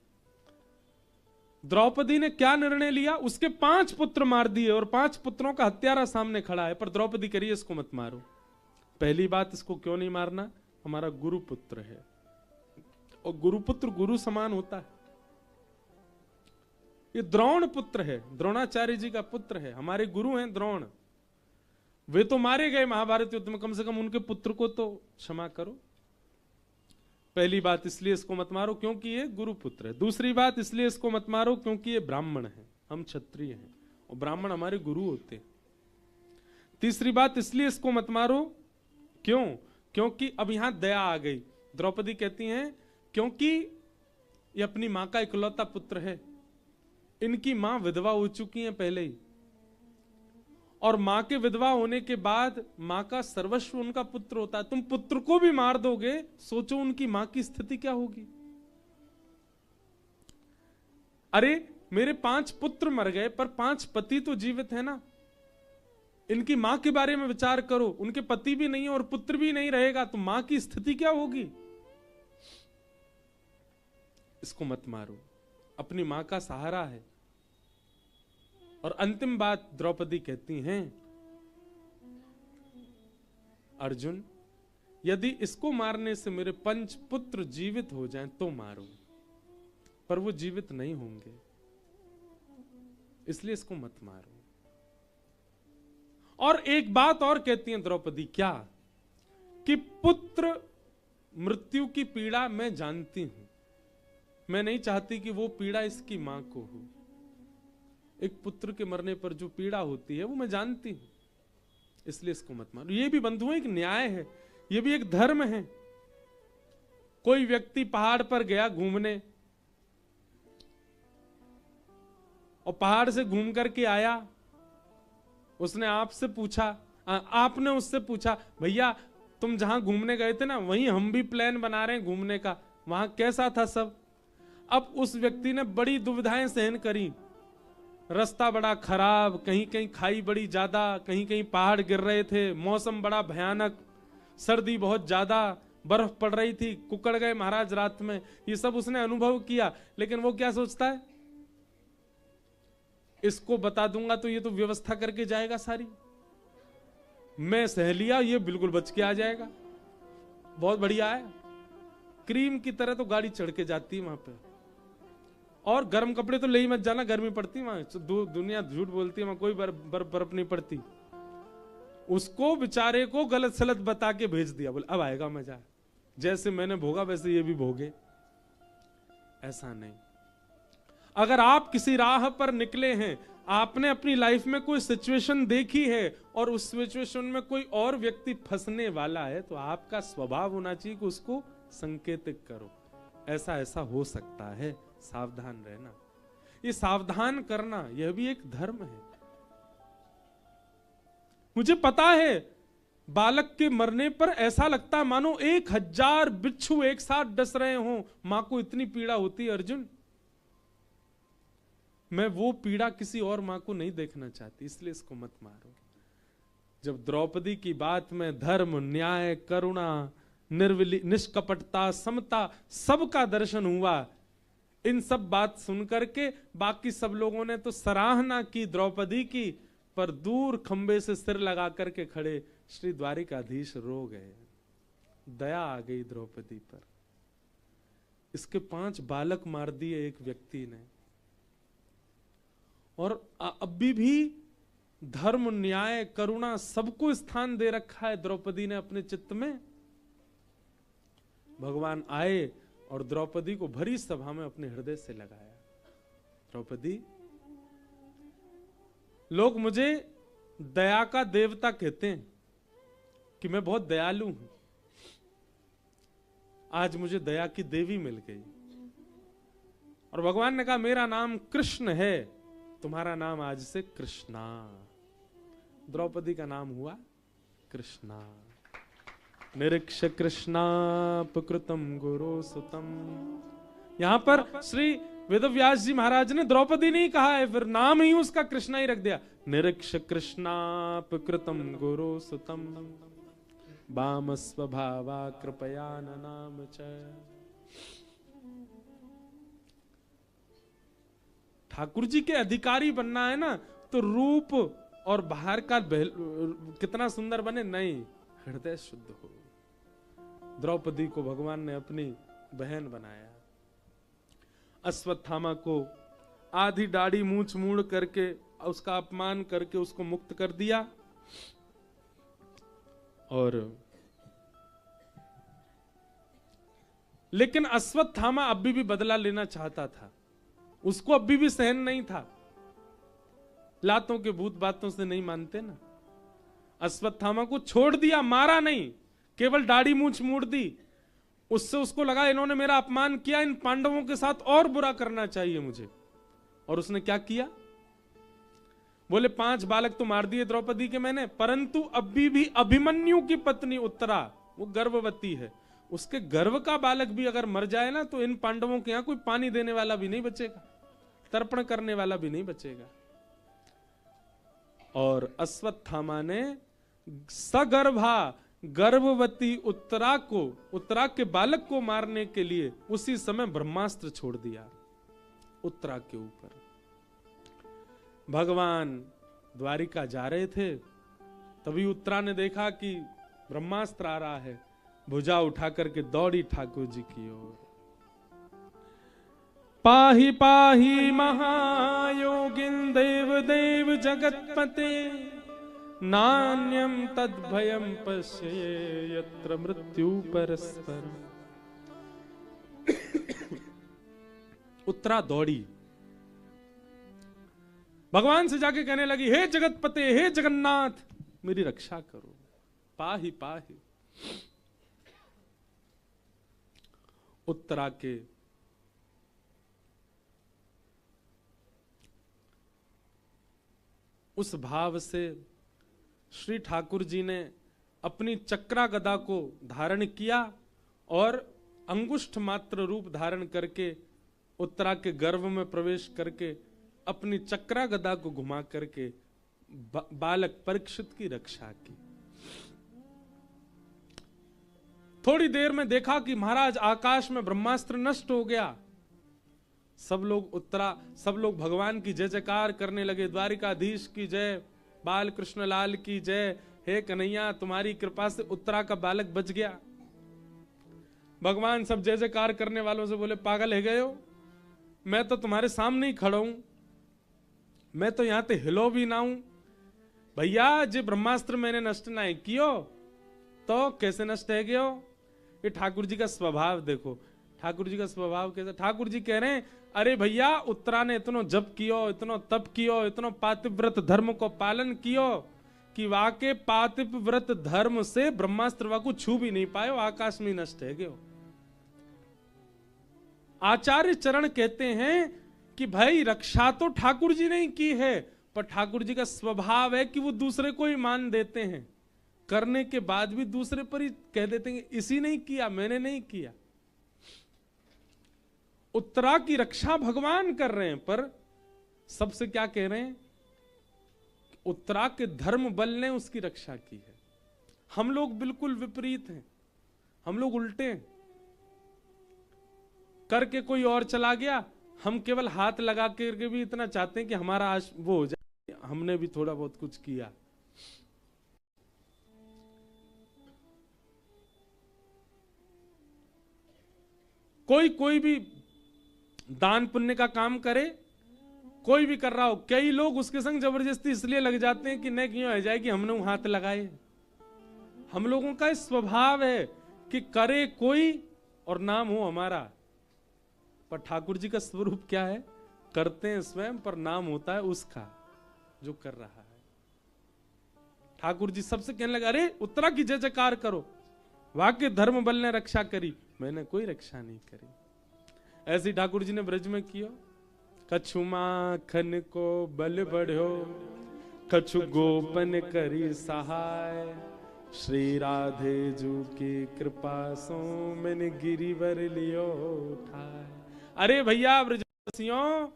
द्रौपदी ने क्या निर्णय लिया? उसके 5 पुत्र मार दिए और 5 पुत्रों का हत्यारा सामने खड़ा है, पर द्रौपदी कह रही है इसको मत मारो। पहली बात, इसको क्यों नहीं मारना? हमारा गुरु पुत्र है, और गुरुपुत्र गुरु समान होता है। ये द्रोण पुत्र है, द्रोणाचार्य जी का पुत्र है, हमारे गुरु हैं द्रोण। वे तो मारे गए महाभारत युद्ध में, कम से कम उनके पुत्र को तो क्षमा करो। पहली बात, इसलिए इसको मत मारो क्योंकि ये गुरुपुत्र है। दूसरी बात, इसलिए इसको मत मारो क्योंकि ये ब्राह्मण है, हम क्षत्रिय हैं और ब्राह्मण हमारे गुरु होते हैं। तीसरी बात, इसलिए इसको मत मारो क्यों? क्योंकि अब यहां दया आ गई। द्रौपदी कहती हैं क्योंकि ये अपनी मां का इकलौता पुत्र है, इनकी मां विधवा हो चुकी है पहले ही, और मां के विधवा होने के बाद मां का सर्वस्व उनका पुत्र होता है। तुम पुत्र को भी मार दोगे, सोचो उनकी मां की स्थिति क्या होगी। अरे मेरे 5 पुत्र मर गए पर 5 पति तो जीवित है ना। इनकी मां के बारे में विचार करो, उनके पति भी नहीं है और पुत्र भी नहीं रहेगा तो मां की स्थिति क्या होगी। इसको मत मारो, अपनी मां का सहारा है। और अंतिम बात द्रौपदी कहती हैं, अर्जुन यदि इसको मारने से मेरे 5 पुत्र जीवित हो जाएं तो मारो, पर वो जीवित नहीं होंगे, इसलिए इसको मत मारो। और एक बात और कहती हैं द्रौपदी, क्या कि पुत्र मृत्यु की पीड़ा मैं जानती हूं, मैं नहीं चाहती कि वो पीड़ा इसकी मां को हो। एक पुत्र के मरने पर जो पीड़ा होती है वो मैं जानती हूं, इसलिए इसको मत मारो। ये भी बंधुओं एक न्याय है, ये भी एक धर्म है। कोई व्यक्ति पहाड़ पर गया घूमने और पहाड़ से घूम करके आया, उसने आपसे पूछा, आपने उससे पूछा, भैया तुम जहां घूमने गए थे ना वहीं हम भी प्लान बना रहे हैं घूमने का, वहां कैसा था सब। अब उस व्यक्ति ने बड़ी दुविधाएं सहन करी, रास्ता बड़ा खराब, कहीं कहीं खाई बड़ी ज्यादा, कहीं कहीं पहाड़ गिर रहे थे, मौसम बड़ा भयानक, सर्दी बहुत ज्यादा, बर्फ पड़ रही थी, कुकड़ गए महाराज रात में, ये सब उसने अनुभव किया। लेकिन वो क्या सोचता है, इसको बता दूंगा तो ये तो व्यवस्था करके जाएगा सारी, मैं सह लिया, ये बिल्कुल बच के आ जाएगा, बहुत बढ़िया है। क्रीम की तरह तो गाड़ी चढ़ के जाती है वहां पे, और गर्म कपड़े तो ले ही मत जाना, गर्मी पड़ती है वहां, दुनिया झूठ बोलती है, वहां कोई बर्फ नहीं पड़ती। उसको बेचारे को गलत सलत बता के भेज दिया, बोले अब आएगा मजा, जैसे मैंने भोगा वैसे ये भी भोगे। ऐसा नहीं। अगर आप किसी राह पर निकले हैं, आपने अपनी लाइफ में कोई सिचुएशन देखी है और उस सिचुएशन में कोई और व्यक्ति फंसने वाला है, तो आपका स्वभाव होना चाहिए कि उसको संकेतित करो, ऐसा ऐसा हो सकता है, सावधान रहना। ये सावधान करना यह भी एक धर्म है। मुझे पता है बालक के मरने पर ऐसा लगता है मानो 1000 बिच्छू एक साथ डस रहे हों, मां को इतनी पीड़ा होती है अर्जुन। मैं वो पीड़ा किसी और मां को नहीं देखना चाहती, इसलिए इसको मत मारो। जब द्रौपदी की बात में धर्म, न्याय, करुणा, निष्कपटता, समता, सबका दर्शन हुआ, इन सब बात सुनकर के बाकी सब लोगों ने तो सराहना की द्रौपदी की, पर दूर खंबे से सिर लगा करके खड़े श्री द्वारिकाधीश रो गए। दया आ गई द्रौपदी पर। इसके 5 बालक मार दिए एक व्यक्ति ने, और अभी भी धर्म, न्याय, करुणा सबको स्थान दे रखा है द्रौपदी ने अपने चित्त में। भगवान आए और द्रौपदी को भरी सभा में अपने हृदय से लगाया। द्रौपदी, लोग मुझे दया का देवता कहते हैं कि मैं बहुत दयालु हूं, आज मुझे दया की देवी मिल गई। और भगवान ने कहा मेरा नाम कृष्ण है, तुम्हारा नाम आज से कृष्णा। द्रौपदी का नाम हुआ कृष्णा। निरीक्ष कृष्णापकृतम गुरु सुतम। यहां पर श्री वेदव्यास जी महाराज ने द्रौपदी नहीं कहा है, फिर नाम ही उसका कृष्णा ही रख दिया। निरीक्ष कृष्णापकृतम गुरु सुतम वाम स्वभावा कृपया ननाम च। ठाकुर जी के अधिकारी बनना है ना, तो रूप और बाहर का कितना सुंदर बने नहीं, हृदय शुद्ध हो। द्रौपदी को भगवान ने अपनी बहन बनाया। अश्वत्थामा को आधी दाढ़ी मूंछ मूड़ करके उसका अपमान करके उसको मुक्त कर दिया, और लेकिन अश्वत्थामा अभी भी बदला लेना चाहता था, उसको अभी भी सहन नहीं था। लातों के भूत बातों से नहीं मानते ना। अश्वत्थामा को छोड़ दिया, मारा नहीं, केवल दाढ़ी मूंछ मूड़ दी। उससे उसको लगा इन्होंने मेरा अपमान किया, इन पांडवों के साथ और बुरा करना चाहिए मुझे। और उसने क्या किया, बोले 5 बालक तो मार दिए द्रौपदी के मैंने, परंतु अभी भी अभिमन्यु की पत्नी उत्तरा, वो गर्भवती है, उसके गर्भ का बालक भी अगर मर जाए ना, तो इन पांडवों के यहां कोई पानी देने वाला भी नहीं बचेगा, तर्पण करने वाला भी नहीं बचेगा। और अश्वत्थामा ने सगर्भा गर्भवती उत्तरा के बालक को मारने के लिए उसी समय ब्रह्मास्त्र छोड़ दिया उत्तरा के ऊपर। भगवान द्वारिका जा रहे थे, तभी उत्तरा ने देखा कि ब्रह्मास्त्र आ रहा है, भुजा उठा करके दौड़ी ठाकुर जी की ओर। पाहि पाहि महायोगिन देव देव जगतपते, नान्यम तद्भयम पश्ये यत्र मृत्यु परस्पर। उत्तरा दौड़ी, भगवान से जाके कहने लगी, हे जगतपते, हे जगन्नाथ, मेरी रक्षा करो, पाहि पाहि। उत्तरा के उस भाव से श्री ठाकुर जी ने अपनी चक्रा गदा को धारण किया और अंगुष्ठ मात्र रूप धारण करके उत्तरा के गर्भ में प्रवेश करके अपनी चक्रा गदा को घुमा करके बालक परीक्षित की रक्षा की। थोड़ी देर में देखा कि महाराज आकाश में ब्रह्मास्त्र नष्ट हो गया। सब लोग भगवान की जय जयकार करने लगे, द्वारिकाधीश की जय, बाल कृष्ण लाल की जय, हे कन्हैया तुम्हारी कृपा से उत्तरा का बालक बच गया। भगवान सब जय जयकार करने वालों से बोले, पागल है गए हो, मैं तो तुम्हारे सामने ही खड़ा हूं, मैं तो यहां ते हिलो भी ना हूं। भैया जे ब्रह्मास्त्र मैंने नष्ट ना कियो तो कैसे नष्ट है गयो? ये ठाकुर जी का स्वभाव देखो, ठाकुर जी का स्वभाव कैसा। ठाकुर जी कह रहे हैं, अरे भैया उत्तरा ने इतनो जप कियो, इतनो तप कियो, इतनो पातिव्रत धर्म को पालन कियो कि वाके पातिव्रत धर्म से ब्रह्मास्त्र वाकु छू भी नहीं पायो, आकाश में नष्ट है गयो। आचार्य चरण कहते हैं कि भाई रक्षा तो ठाकुर जी ने की है, पर ठाकुर जी का स्वभाव है कि वो दूसरे को ही मान देते हैं, करने के बाद भी दूसरे पर ही कह देते हैं इसी ने किया, मैंने नहीं किया। उत्तरा की रक्षा भगवान कर रहे हैं, पर सबसे क्या कह रहे हैं? उत्तरा के धर्म बल ने उसकी रक्षा की है। हम लोग बिल्कुल विपरीत हैं, हम लोग उल्टे हैं। करके कोई और चला गया, हम केवल हाथ लगा करके भी इतना चाहते हैं कि हमारा वो हो जाए, हमने भी थोड़ा बहुत कुछ किया। कोई भी दान पुण्य का काम करे, कोई भी कर रहा हो, कई लोग उसके संग जबरदस्ती इसलिए लग जाते हैं कि नहीं क्यों आ जाए कि हमने हाथ लगाए। हम लोगों का स्वभाव है कि करे कोई और नाम हो हमारा, पर ठाकुर जी का स्वरूप क्या है? करते हैं स्वयं, पर नाम होता है उसका जो कर रहा है। ठाकुर जी सबसे कहने लगे, अरे उत्तरा की जय जयकार करो, वाक्य धर्म बल ने रक्षा करी, मैंने कोई रक्षा नहीं करी। ऐसी ठाकुर जी ने ब्रज में किया, कछु माखन को बल बढ़ो, कछु गोपन करी सहाय, श्री राधे जू की कृपा सो मैंने गिरिवर लियो उठाए। अरे भैया ब्रजवासियों,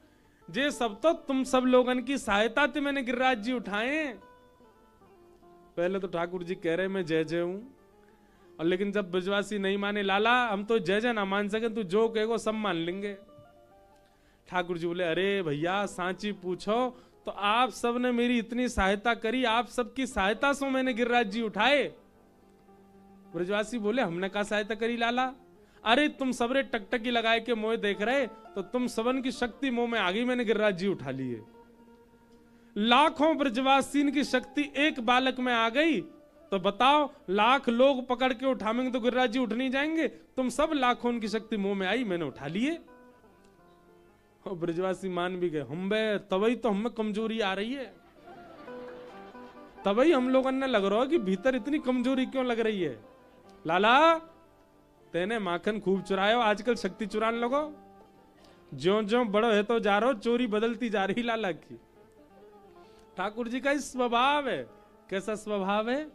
जे सब तो तुम सब लोगन की सहायता से मैंने गिरिराज जी उठाए। पहले तो ठाकुर जी कह रहे मैं जय जय हूं, और लेकिन जब ब्रजवासी नहीं माने, लाला हम तो जय जय ना मान सके, तू जो कहेगो सब मान लेंगे। ठाकुर जी बोले, अरे भैया सांची पूछो तो आप सब ने मेरी इतनी सहायता करी, आप सबकी सहायता से मैंने गिरिराज जी उठाए। ब्रजवासी बोले, हमने क्या सहायता करी लाला? अरे तुम सबरे टकटकी लगाए के मोह देख रहे, तो तुम सबन की शक्ति मोह में आ गई, मैंने गिरिराज जी उठा लिए। लाखों ब्रजवासीन की शक्ति एक बालक में आ गई, तो बताओ लाख लोग पकड़ के उठाएंगे तो गिरिराज जी उठ नहीं जाएंगे? तुम सब लाखों की शक्ति मुंह में आई, मैंने उठा लिए। और ब्रजवासी मान भी गए, हम बे तभी तो हमें कमजोरी आ रही है, तभी हम लोगों ने लग रहा है कि भीतर इतनी कमजोरी क्यों लग रही है। लाला तेने माखन खूब चुरायो, आजकल शक्ति चुराने लगो, ज्यो ज्यो बड़ो है तो जा रहा हो, चोरी बदलती जा रही लाला की। ठाकुर जी का इस स्वभाव है। कैसा स्वभाव है?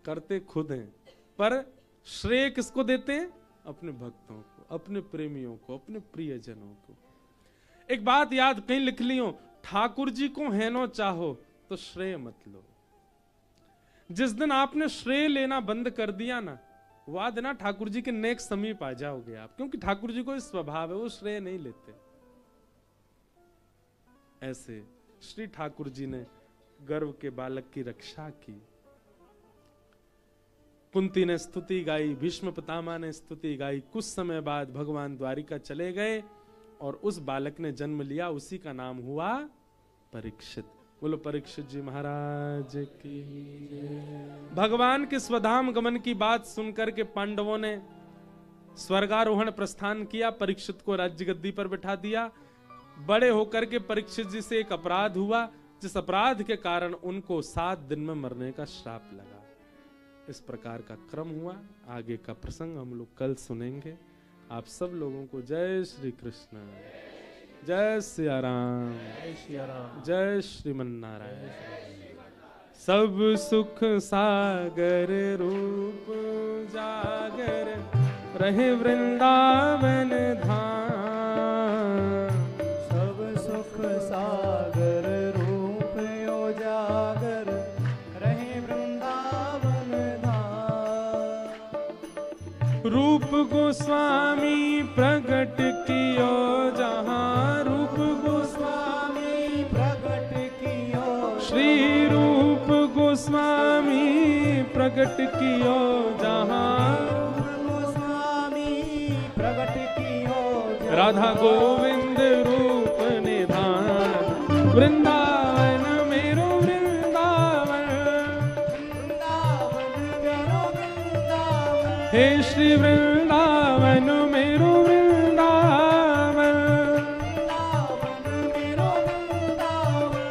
करते खुद हैं, पर श्रेय किसको देते हैं? अपने भक्तों को, अपने प्रेमियों को, अपने प्रियजनों को। एक बात याद कहीं लिख लियो, ठाकुर जी को हेनो चाहो तो श्रेय मत लो। जिस दिन आपने श्रेय लेना बंद कर दिया ना, वह दिन ठाकुर जी के नेक समीप आ जाओगे आप, क्योंकि ठाकुर जी को इस स्वभाव है, वो श्रेय नहीं लेते। ऐसे श्री ठाकुर जी ने गर्भ के बालक की रक्षा की। कुंती ने स्तुति गाई, भीष्म पितामह ने स्तुति गाई। कुछ समय बाद भगवान द्वारिका चले गए और उस बालक ने जन्म लिया, उसी का नाम हुआ परीक्षित। बोलो परीक्षित जी महाराज की। भगवान के स्वधाम गमन की बात सुनकर के पांडवों ने स्वर्गारोहण प्रस्थान किया, परीक्षित को राज्य गद्दी पर बिठा दिया। बड़े होकर के परीक्षित जी से एक अपराध हुआ, जिस अपराध के कारण उनको 7 दिन में मरने का श्राप लगा। इस प्रकार का क्रम हुआ। आगे का प्रसंग हम लोग कल सुनेंगे। आप सब लोगों को जय श्री कृष्ण, जय सिया राम, जय श्रीमन नारायण। सब सुख सागर रूप जागर रहे वृंदावन धाम। सब सुख सागर रूप उजागर रहे वृंदावन धाम। रूप गोस्वामी प्रकट कियो जहाँ, रूप गोस्वामी प्रकट कियो श्री रूप गोस्वामी प्रकट कियो जहाँ। प्रकट कियो राधा गोविंद रूप निधान, वृंदावन मेरो वृंदावन। हे श्री वृंदावन मेरो वृंदावन।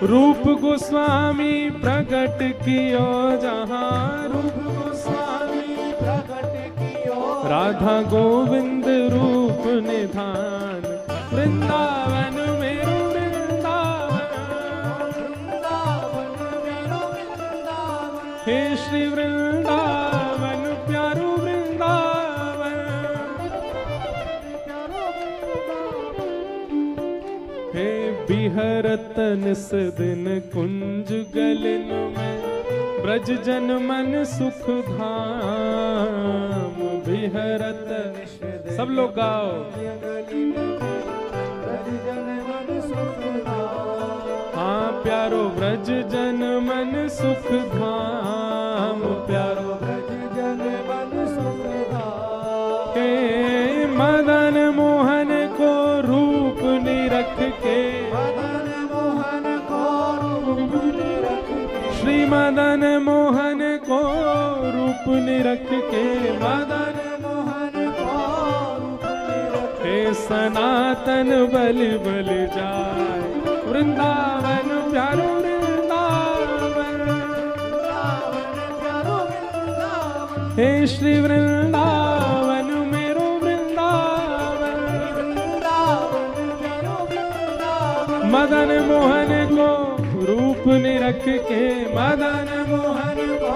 रूप गोस्वामी प्रकट कियो जहाँ, रूप गोस्वामी प्रकट कियो राधा गोविंद रूप निधान, वृंदावन मेरो वृंदावन। हे श्री वृंदावन प्यारो वृंदावन। हे बिहरत निस दिन कुंज गलिन में, ब्रज जन मन सुख धाम। बिहरत सब लोग गाओ। हाँ प्यारो ब्रज जन मन सुख धाम, प्यारो ब्रज जन मन सुख धाम। के मदन मोहन को रूप निरख के, मदन मोहन को रूप निरख के, श्री मदन मोहन को रूप निरख के, मदन मोहन को रूप निरख के, हे सनातन बलि बलि जाय, वृंदावन प्यारो वृंदावन। प्यारो वृंदावन। हे श्री वृंदावन मेरो वृंदावन। प्यारो वृंदावन। मदन मोहन को रूप निरख के, मदन मोहन को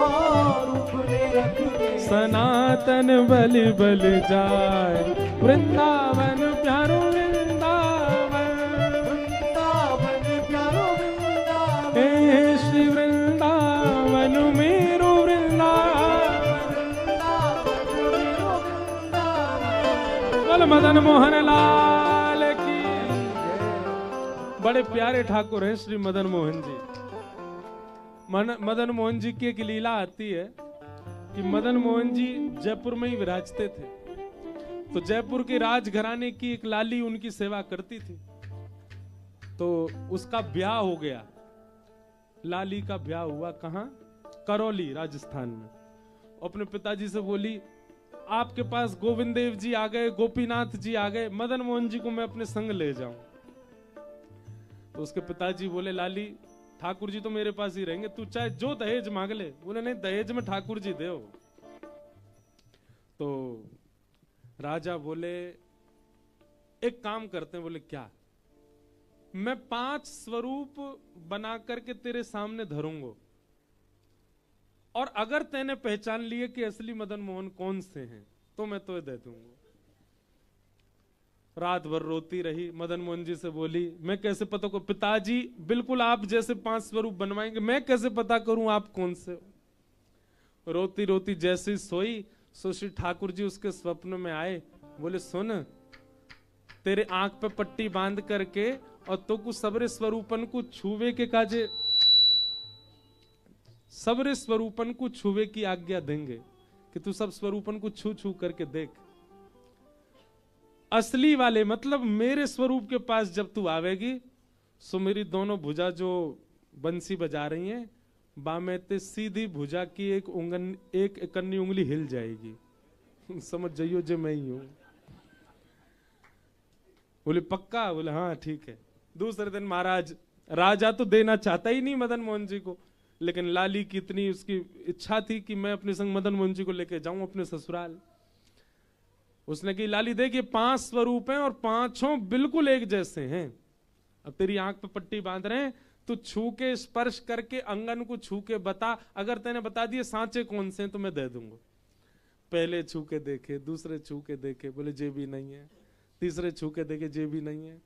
रूप निरख के, सनातन बलि बलि जाय, वृंदावन प्यारो वृंदावन। वृंदावन प्यारो वृंदावन। हे श्री वृंदावन मेरो वृंदावन। बोल मदन मोहन लाल की। बड़े प्यारे ठाकुर हैं श्री मदन मोहन जी। मदन मोहन जी की एक लीला आती है कि मदन मोहन जी जयपुर में ही विराजते थे, तो जयपुर के राजघराने की एक लाली उनकी सेवा करती थी, तो उसका ब्याह हो गया। लाली का ब्याह हुआ कहाँ? करौली राजस्थान में। अपने पिताजी से बोली आपके पास गोविंद देव जी आ गए, गोपीनाथ जी आ गए, मदन मोहन जी को मैं अपने संग ले जाऊं। तो उसके पिताजी बोले लाली ठाकुर जी तो मेरे पास ही रहेंगे, तू चाहे जो दहेज मांग ले। बोले नहीं, दहेज में ठाकुर जी दे। तो राजा बोले एक काम करते हैं। बोले क्या? मैं 5 स्वरूप बना करके तेरे सामने धरूंगा, और अगर तैने पहचान लिए कि असली मदन मोहन कौन से हैं तो मैं तो दे दूंगा। रात भर रोती रही, मदन मोहन जी से बोली मैं कैसे पता करूं? पिताजी बिल्कुल आप जैसे 5 स्वरूप बनवाएंगे, मैं कैसे पता करूं आप कौन से हो? रोती रोती जैसे सोई, सो श्री ठाकुर जी उसके स्वप्न में आए। बोले सुन, तेरे आंख पे पट्टी बांध करके और तो कुछ सबरे स्वरूपन को छुवे के काजे, सबरे स्वरूपन को छुवे की आज्ञा देंगे कि तू सब स्वरूपन को छू छू करके देख। असली वाले मतलब मेरे स्वरूप के पास जब तू आवेगी, सो मेरी दोनों भुजा जो बंसी बजा रही हैं, बामें ते सीधी भुजा की एक इकन्नी उंगली हिल जाएगी। समझ जाइयो जे मैं ही हूं। बोले पक्का? बोले हाँ ठीक है। दूसरे दिन महाराज, राजा तो देना चाहता ही नहीं मदन मोहन जी को, लेकिन लाली की इतनी उसकी इच्छा थी कि मैं अपने संग मदन मोहन जी को लेके जाऊं अपने ससुराल। उसने कही लाली देख ये 5 स्वरूप हैं और 5 बिल्कुल एक जैसे हैं। अब तेरी आंख पे पट्टी बांध रहे हैं, तू छू के स्पर्श करके अंगन को छू के बता, अगर तेने बता दिए सांचे कौन से हैं तो मैं दे दूंगा। पहले छू के देखे, दूसरे छू के देखे, बोले जे भी नहीं है। तीसरे छू के देखे, जे भी नहीं है।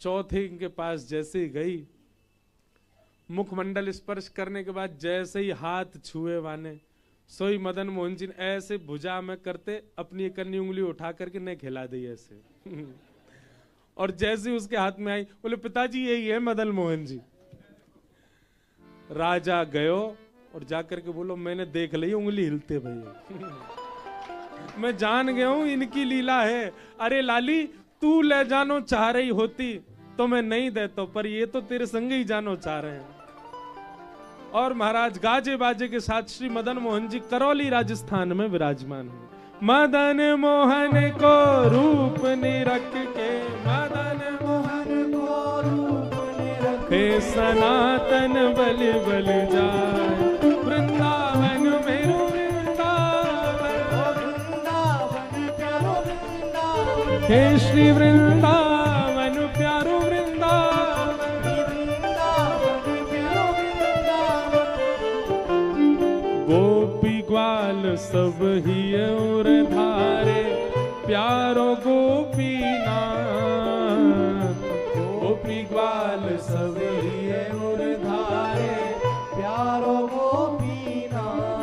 चौथे के पास जैसे ही गई, मुखमंडल स्पर्श करने के बाद जैसे ही हाथ छुए वाने, सोई मदन मोहन जी ने ऐसे भुजा में करते अपनी एक अन्य उंगली उठा करके नहीं खिला दी ऐसे। और जैसे ही उसके हाथ में आई, बोले पिताजी यही है मदन मोहन जी। राजा गयो और जाकर के बोलो मैंने देख ली उंगली हिलते भैया। मैं जान गया हूं इनकी लीला है। अरे लाली तू ले जानो चाह रही होती तो मैं नहीं देता, पर ये तो तेरे संग ही जानो चाह रहे हैं। और महाराज गाजे बाजे के साथ श्री मदन मोहन जी करौली राजस्थान में विराजमान हुए। मदन मोहन को रूप निरख के, मदन मोहन को रूप निरख के, सनातन बल बल जाए वृंदावन मेरो वृंदावन, वृंदावन प्यारो वृंदावन, हे श्री वृंदावन प्यारो वृंदावन, वृंदावन प्यारो वृंदावन। गोपी ग्वाल सब ही और धारे प्यारो गोपीनाथ, गोपी ग्वाल सब ही और धारे प्यारो गोपीनाथ।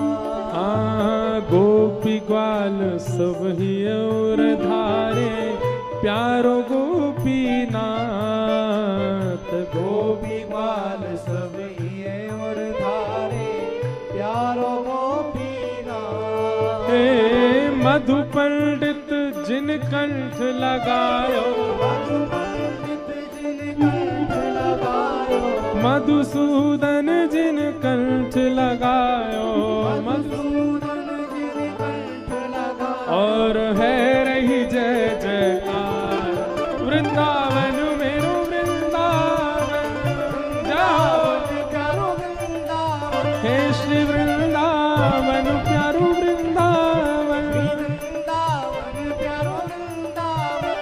हाँ गोपी ग्वाल सब ही और धारे प्यारो गोपीनाथ, गोपी ग्वाल सब ही और धारे प्यारो गोपीनाथ। हे मधु पंडित जिन कंठ लगायो, मधु पंडित जिन कंठ लगायो, मधुसूदन जिन कंठ लगायो, मधुसूदन जिन कंठ लगायो। और है रही जय जयकार वृंदावन मेरो वृंदावन, जाओ प्यारो वृंदावन, हे श्री वृंदावन प्यारो वृंदावन, वृंदावन प्यारो वृंदावन।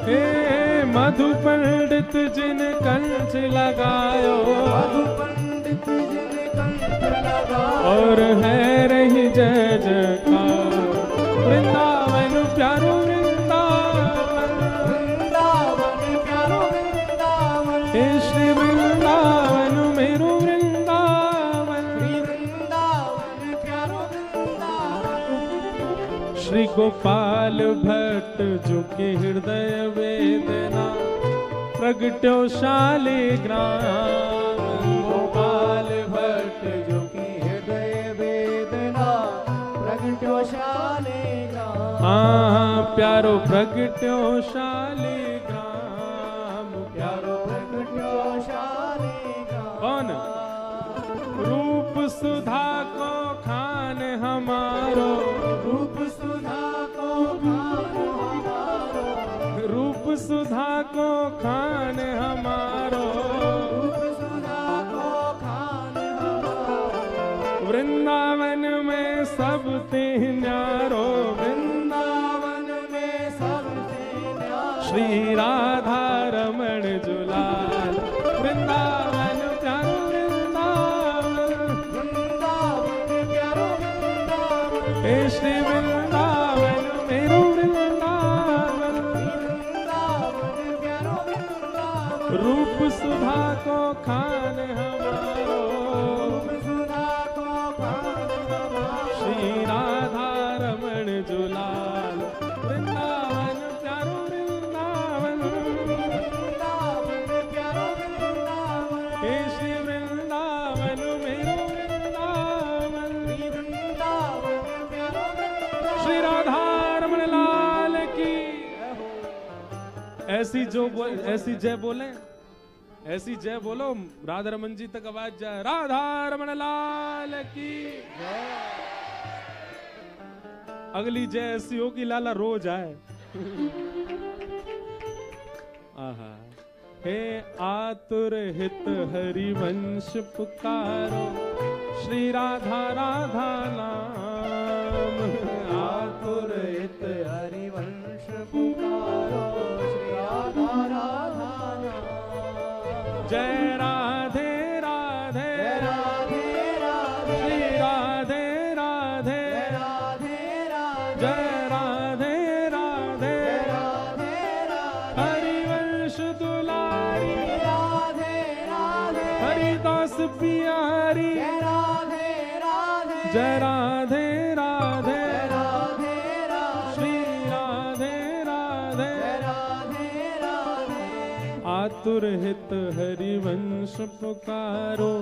हे मधु पंडित जिन कंठ लगायो, मधु पंडित जिन कंठ लगायो। और है रही जय जयकार वृंदावन प्यारो वृंदावन, वृंदावन प्यारो वृंदावन, हे श्री वृंदावन मेरो वृंदावन, वृंदावन प्यारो वृंदावन। श्री गोपाल भट्ट जो के हृदय वेदना प्रगट्यो शालिग्राम, गोपाल भट्ट जो की हृदय वेदना प्रगट्यो शालिग्राम। हाँ प्यारो प्रगट्यो शालिग्राम, प्यारो प्रगट्यो शालिग्राम। कौन? रूप सुधा को खान हमारो, रूप सुधा को खान हमारो, रूप सुधा को खान हमारो, रूप सुधा को खान हमारो। वृंदावन में सबसे न्यारो, वृंदावन में सबसे न्यारो, श्री राधा रमण जुलाल वृंदावन प्यारो वृंदावन, वृंदावन प्यारो वृंदावन, हे श्री वृंदावन मेरो वृंदावन, वृंदावन प्यारो वृंदावन। रूप सुधा को खान हमारो, रूप सुधा को खान हमारो, श्री राधा रमण जुलाल वृंदावन प्यारो वृंदावन। ऐसी जय बोले, ऐसी जय बोलो राधा रमन जी तक आवाज जाए। राधा रमन लाल की अगली जय ऐसी हो कि लाला रोज आए। आहा, हे आतुर हित हरिवंश पुकारो, श्री राधा राधा नाम। आतुर हित हरिवंश पुकारो, श्री राधा राधा नाम। जय राधे राधे, जय राधे राधे, श्री राधे राधे, जय राधे राधे, जय राधे राधे, जय राधे राधे, हरिवंश दुलारी, राधे राधे, हरिदास प्यारी, जय राधे राधे, जय राधे राधे, जय राधे राधे, श्री राधे राधे, जय राधे राधे। आतुर हित हरिवंश पुकारो,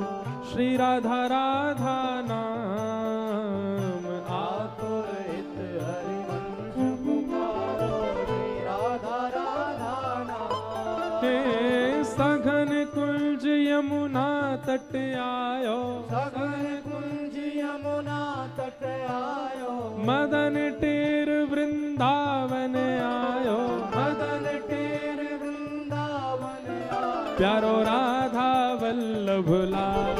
श्री राधा राधा नाम। आतुर हित हरिवंश पुकारो, श्री राधा राधा नाम। हे सघन कुंज यमुना तट आयो, सघन कुंज यमुना तट आयो, मदन टेर वृंदावन आयो, मदन टेर वृंदावन आयो। प्यारो राधा वल्लभ लाल,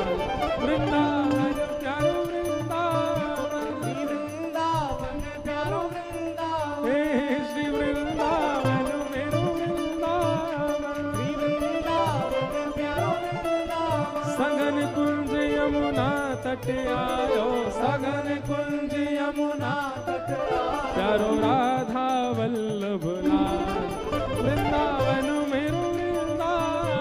वृंदावन प्यारो वृंदावन, वृंदावन प्यारो वृंदावन, हे श्री वृंदावन मेरो वृंदावन। वृंदावन प्यारो वृंदावन। सघन कुंज यमुना तट आयो, सघन कुंज यमुना तट आयो, प्यारो राधा वल्लभ लाल, वृंदावन मेरो वृंदावन।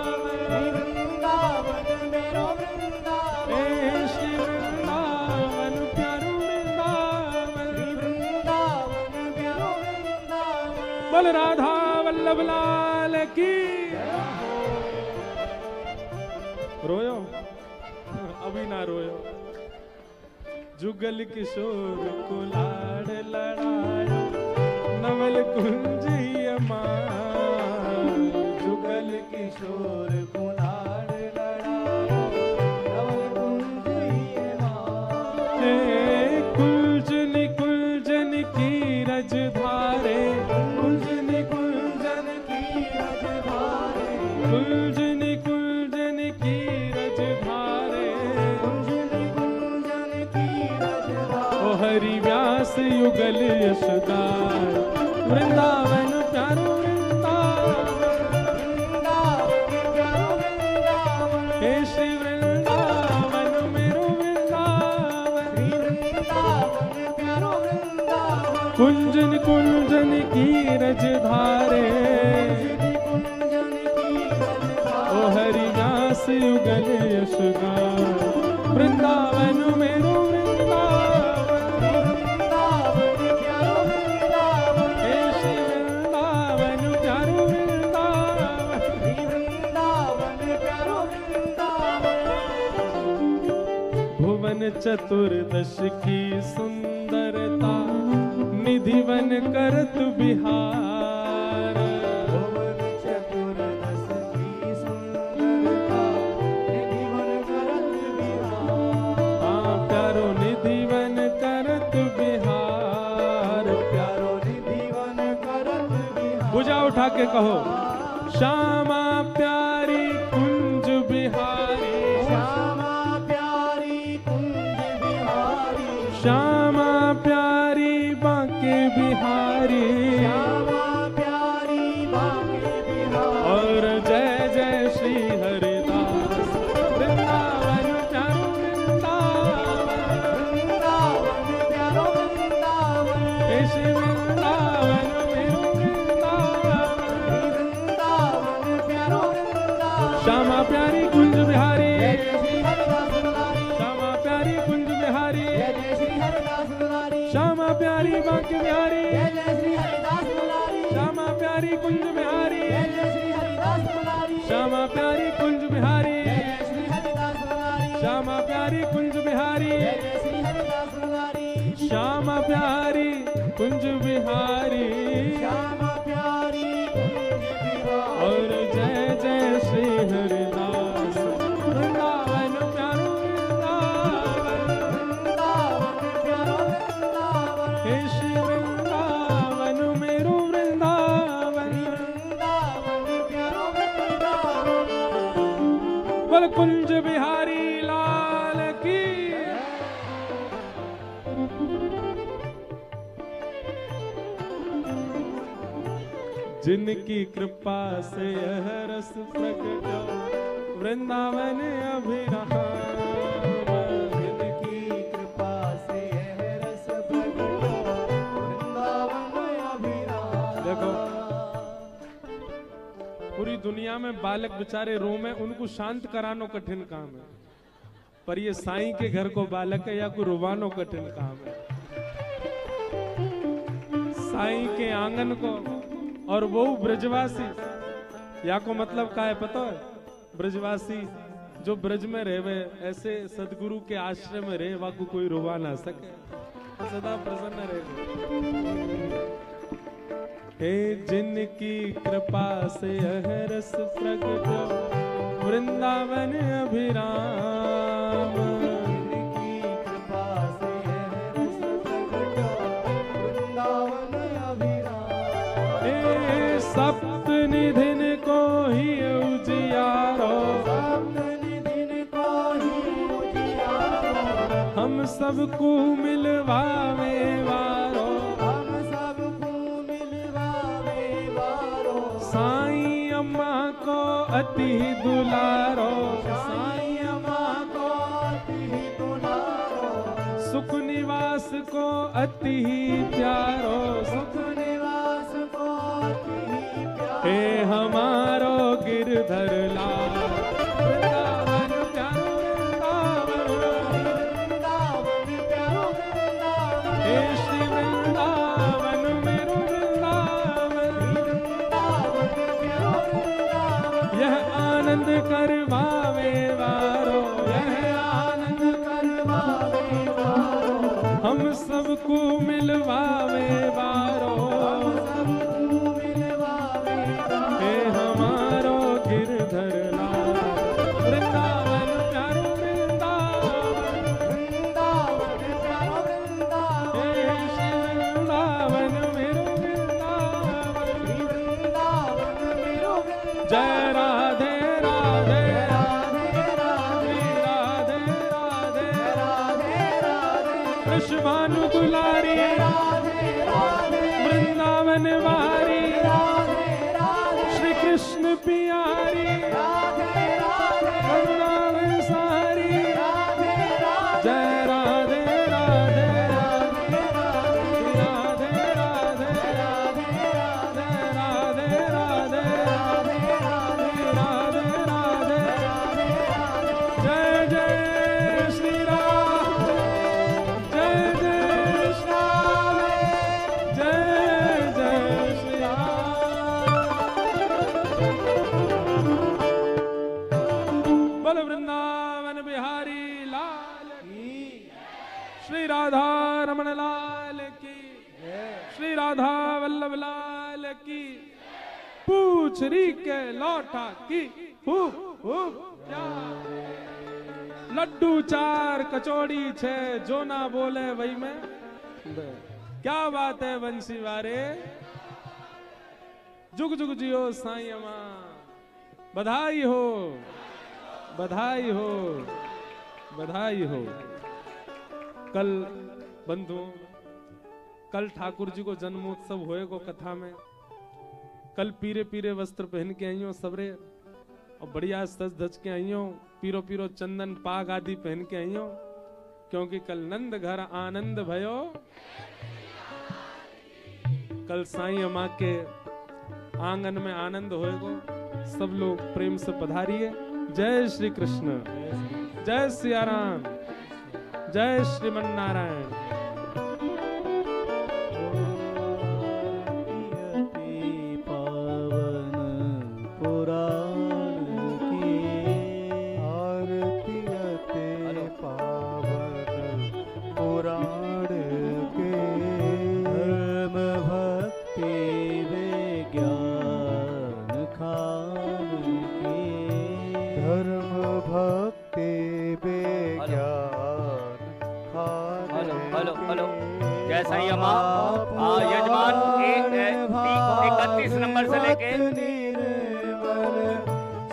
वृंदावन मेरो वृंदावन, हे श्री वृंदावन प्यारो वृंदावन। वृंदावन प्यारो वृंदावन। बोल राधा वल्लभ लाल की। रोयो अभी ना रोयो। जुगल किशोर को लाड़ लड़ाया, नवल कुंज यमान। जुगल किशोर को लाड़ लड़ायो, नवल कुंज यमान। हे कुंजन कुंजन की रज धारे, कुंजन कुंजन की रज धारे, कुंजन कुंजन की रज धारे। कुंजन कुंजन की रज धारे। ओ हरि व्यास युगल यशदार, वृंदावन प्यारो वृंदावन। वृंदावन प्यारो वृंदावन, हे श्री वृंदावन मेरो वृंदावन। वृंदावन प्यारो वृंदावन। कुंजन कुंजन की रज धारे, कुंजन की रज धारे। ओ हरि व्यास युगल यशदार, वृंदावन मेरो वृंदावन। वृंदावन प्यारो वृंदावन, हे श्री वृंदावन प्यारो वृंदावन। वृंदावन प्यारो वृंदावन। भुवन चतुर्दश की सुंदरता, निधिवन करत बिहार। भुवन चतुर्दश की सुंदरता, निधिवन करत बिहार। हाँ प्यारो निधिवन करत बिहार। प्यारो निधिवन करत बिहार। भुजा उठा के कहो, श्यामा प्यारी कुंज बिहारी। श्यामा प्यारी कुंज बिहारी, श्यामा प्यारी बांके बिहारी। श्यामा प्यारी बांके बिहारी। और जय जय श्री हरिदास, वृंदावन प्यारो वृंदावन। वृंदावन प्यारो वृंदावन, हे श्री वृंदावन मेरो वृंदावन। वृंदावन प्यारो वृंदावन। श्यामा प्यारी कुंज बिहारी, जय जय श्री हरिदास दुलारी, श्यामा प्यारी कुंज बिहारी। जय जय श्री हरिदास दुलारी, श्यामा प्यारी बांके बिहारी। जय जय श्री हरिदास दुलारी, श्यामा प्यारी कुंज बिहारी। जय जय श्री हरिदास दुलारी, श्यामा प्यारी कुंज बिहारी। जय जय श्री हरिदास दुलारी, श्यामा प्यारी कुंज बिहारी। जय जय श्री हरिदास दुलारी। श्यामा प्यारी कुंज बिहारी। श्यामा प्यारी कुंज जिनकी कृपा से यह रस प्रगटो वृंदावन अभिराम। जिनकी कृपा से यह रस प्रगटो वृंदावन अभिराम। देखो पूरी दुनिया में बालक बेचारे रो में, उनको शांत करानो कठिन काम है, पर ये साईं के घर को बालक है या को रुवानो कठिन काम है। साईं के आंगन को, और वो ब्रजवासी, या को मतलब का है पता है? ब्रजवासी जो ब्रज में रहे, ऐसे सदगुरु के आश्रय में रहे, वा को कोई रुवा ना सके, सदा प्रसन्न रहे। हे जिनकी कृपा से यह रस प्रगटो वृंदावन अभिराम। जिनकी कृपा से यह रस प्रगटो वृंदावन अभिराम। हे सप्त निधिन को ही उजियारो, सप्तनिधिन को ही उजियारो। हम सबको मिलवावे वारो, हम सबको मिलवावे वारो। साईं अम्मा को अति दुलारो, साईं अम्मा को अति दुलारो। सुख निवास को अति प्यारो, सुख निवास को अति प्यारो। हे हमारो गिरधर लाल वृंदावन प्यारो वृंदावन, वृंदावन प्यारो वृंदावन। हे श्री वृंदावन मेरो वृंदावन। वृंदावन प्यारो वृंदावन। यह आनंद करवावे वारो, यह आनंद करवावे वारो। हम सबको मिलवावे वारो। सबको मिलवावे वारो। हे हमारो गिरधर लाल वृंदावन प्यारो वृंदावन। वृंदावन प्यारो वृंदावन। हे श्री वृंदावन मेरो वृंदावन। वृंदावन मेरो वृंदावन। जय राधे राधे राधे राधे राधे राधे राधे राधे। कृष्ण भानु दुलारी राधे राधे वृंदावन वारी, राधे राधे। श्री कृष्ण पियारी राधे राधे वृंदावन सारी। राधे राधे। जय राधे राधे राधे राधे राधे राधे राधे राधे राधे। जय जय श्री राम, जय जय श्री राम, जय जय श्री राम। बोल वृंदावन बिहारी लाल की, श्री राधा रमण लाल की, श्री राधा वल्लभ लाल की। पूछ री के लौटा की खूब खूब लड्डू 4 कचौड़ी 6, जो ना बोले वही में। क्या बात है बंसी वारे, जुग जुग जियो साईं अम्मा। बधाई हो, बधाई हो, बधाई हो। कल बंधु, कल ठाकुर जी को जन्मोत्सव होएगो कथा में। कल पीरे पीरे वस्त्र पहन के आइयो सबरे, और बढ़िया सज धज के आइयो, पीरो पीरो चंदन पाग आदि पहन के आइयो, क्योंकि कल नंद घर आनंद भयो। कल साईं अम्मा के आंगन में आनंद होएगो। सब लोग प्रेम से पधारिए। जय श्री कृष्ण, जय सिया राम, जय श्रीमन नारायण। हेलो जय साईं अम्मा। यजमान 31 नंबर से लेके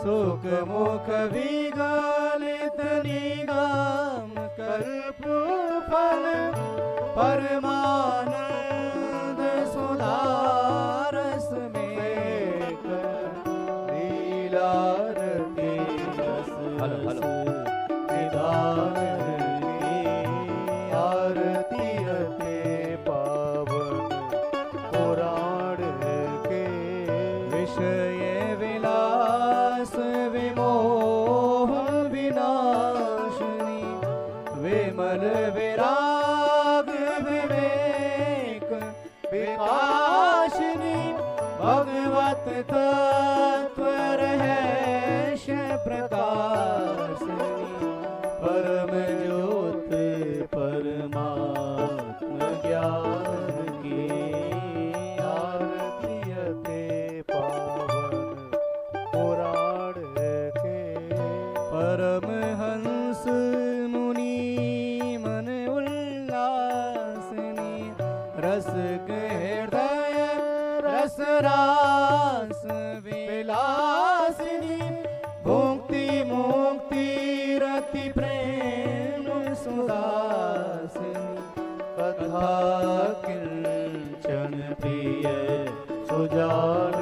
सुख मुख विगलित निगम कल्प फल परमानंद सुधारस में अति पावन पुराण के विषय विलास विमोह विनाशिनी विमल विराग विवेक विकासिनी भगवत तत्व रहस्य प्रकाशिनी परम ज्योत परमात्म ज्ञान की आरती अति पावन पुराण के परम हंस मुनि मन उल्लासिनी रस हृदय रस रास विलासिनी भुक्ति मुक्ति रति प्रेम सुदासिनी कथा किंचन प्रिय सुजान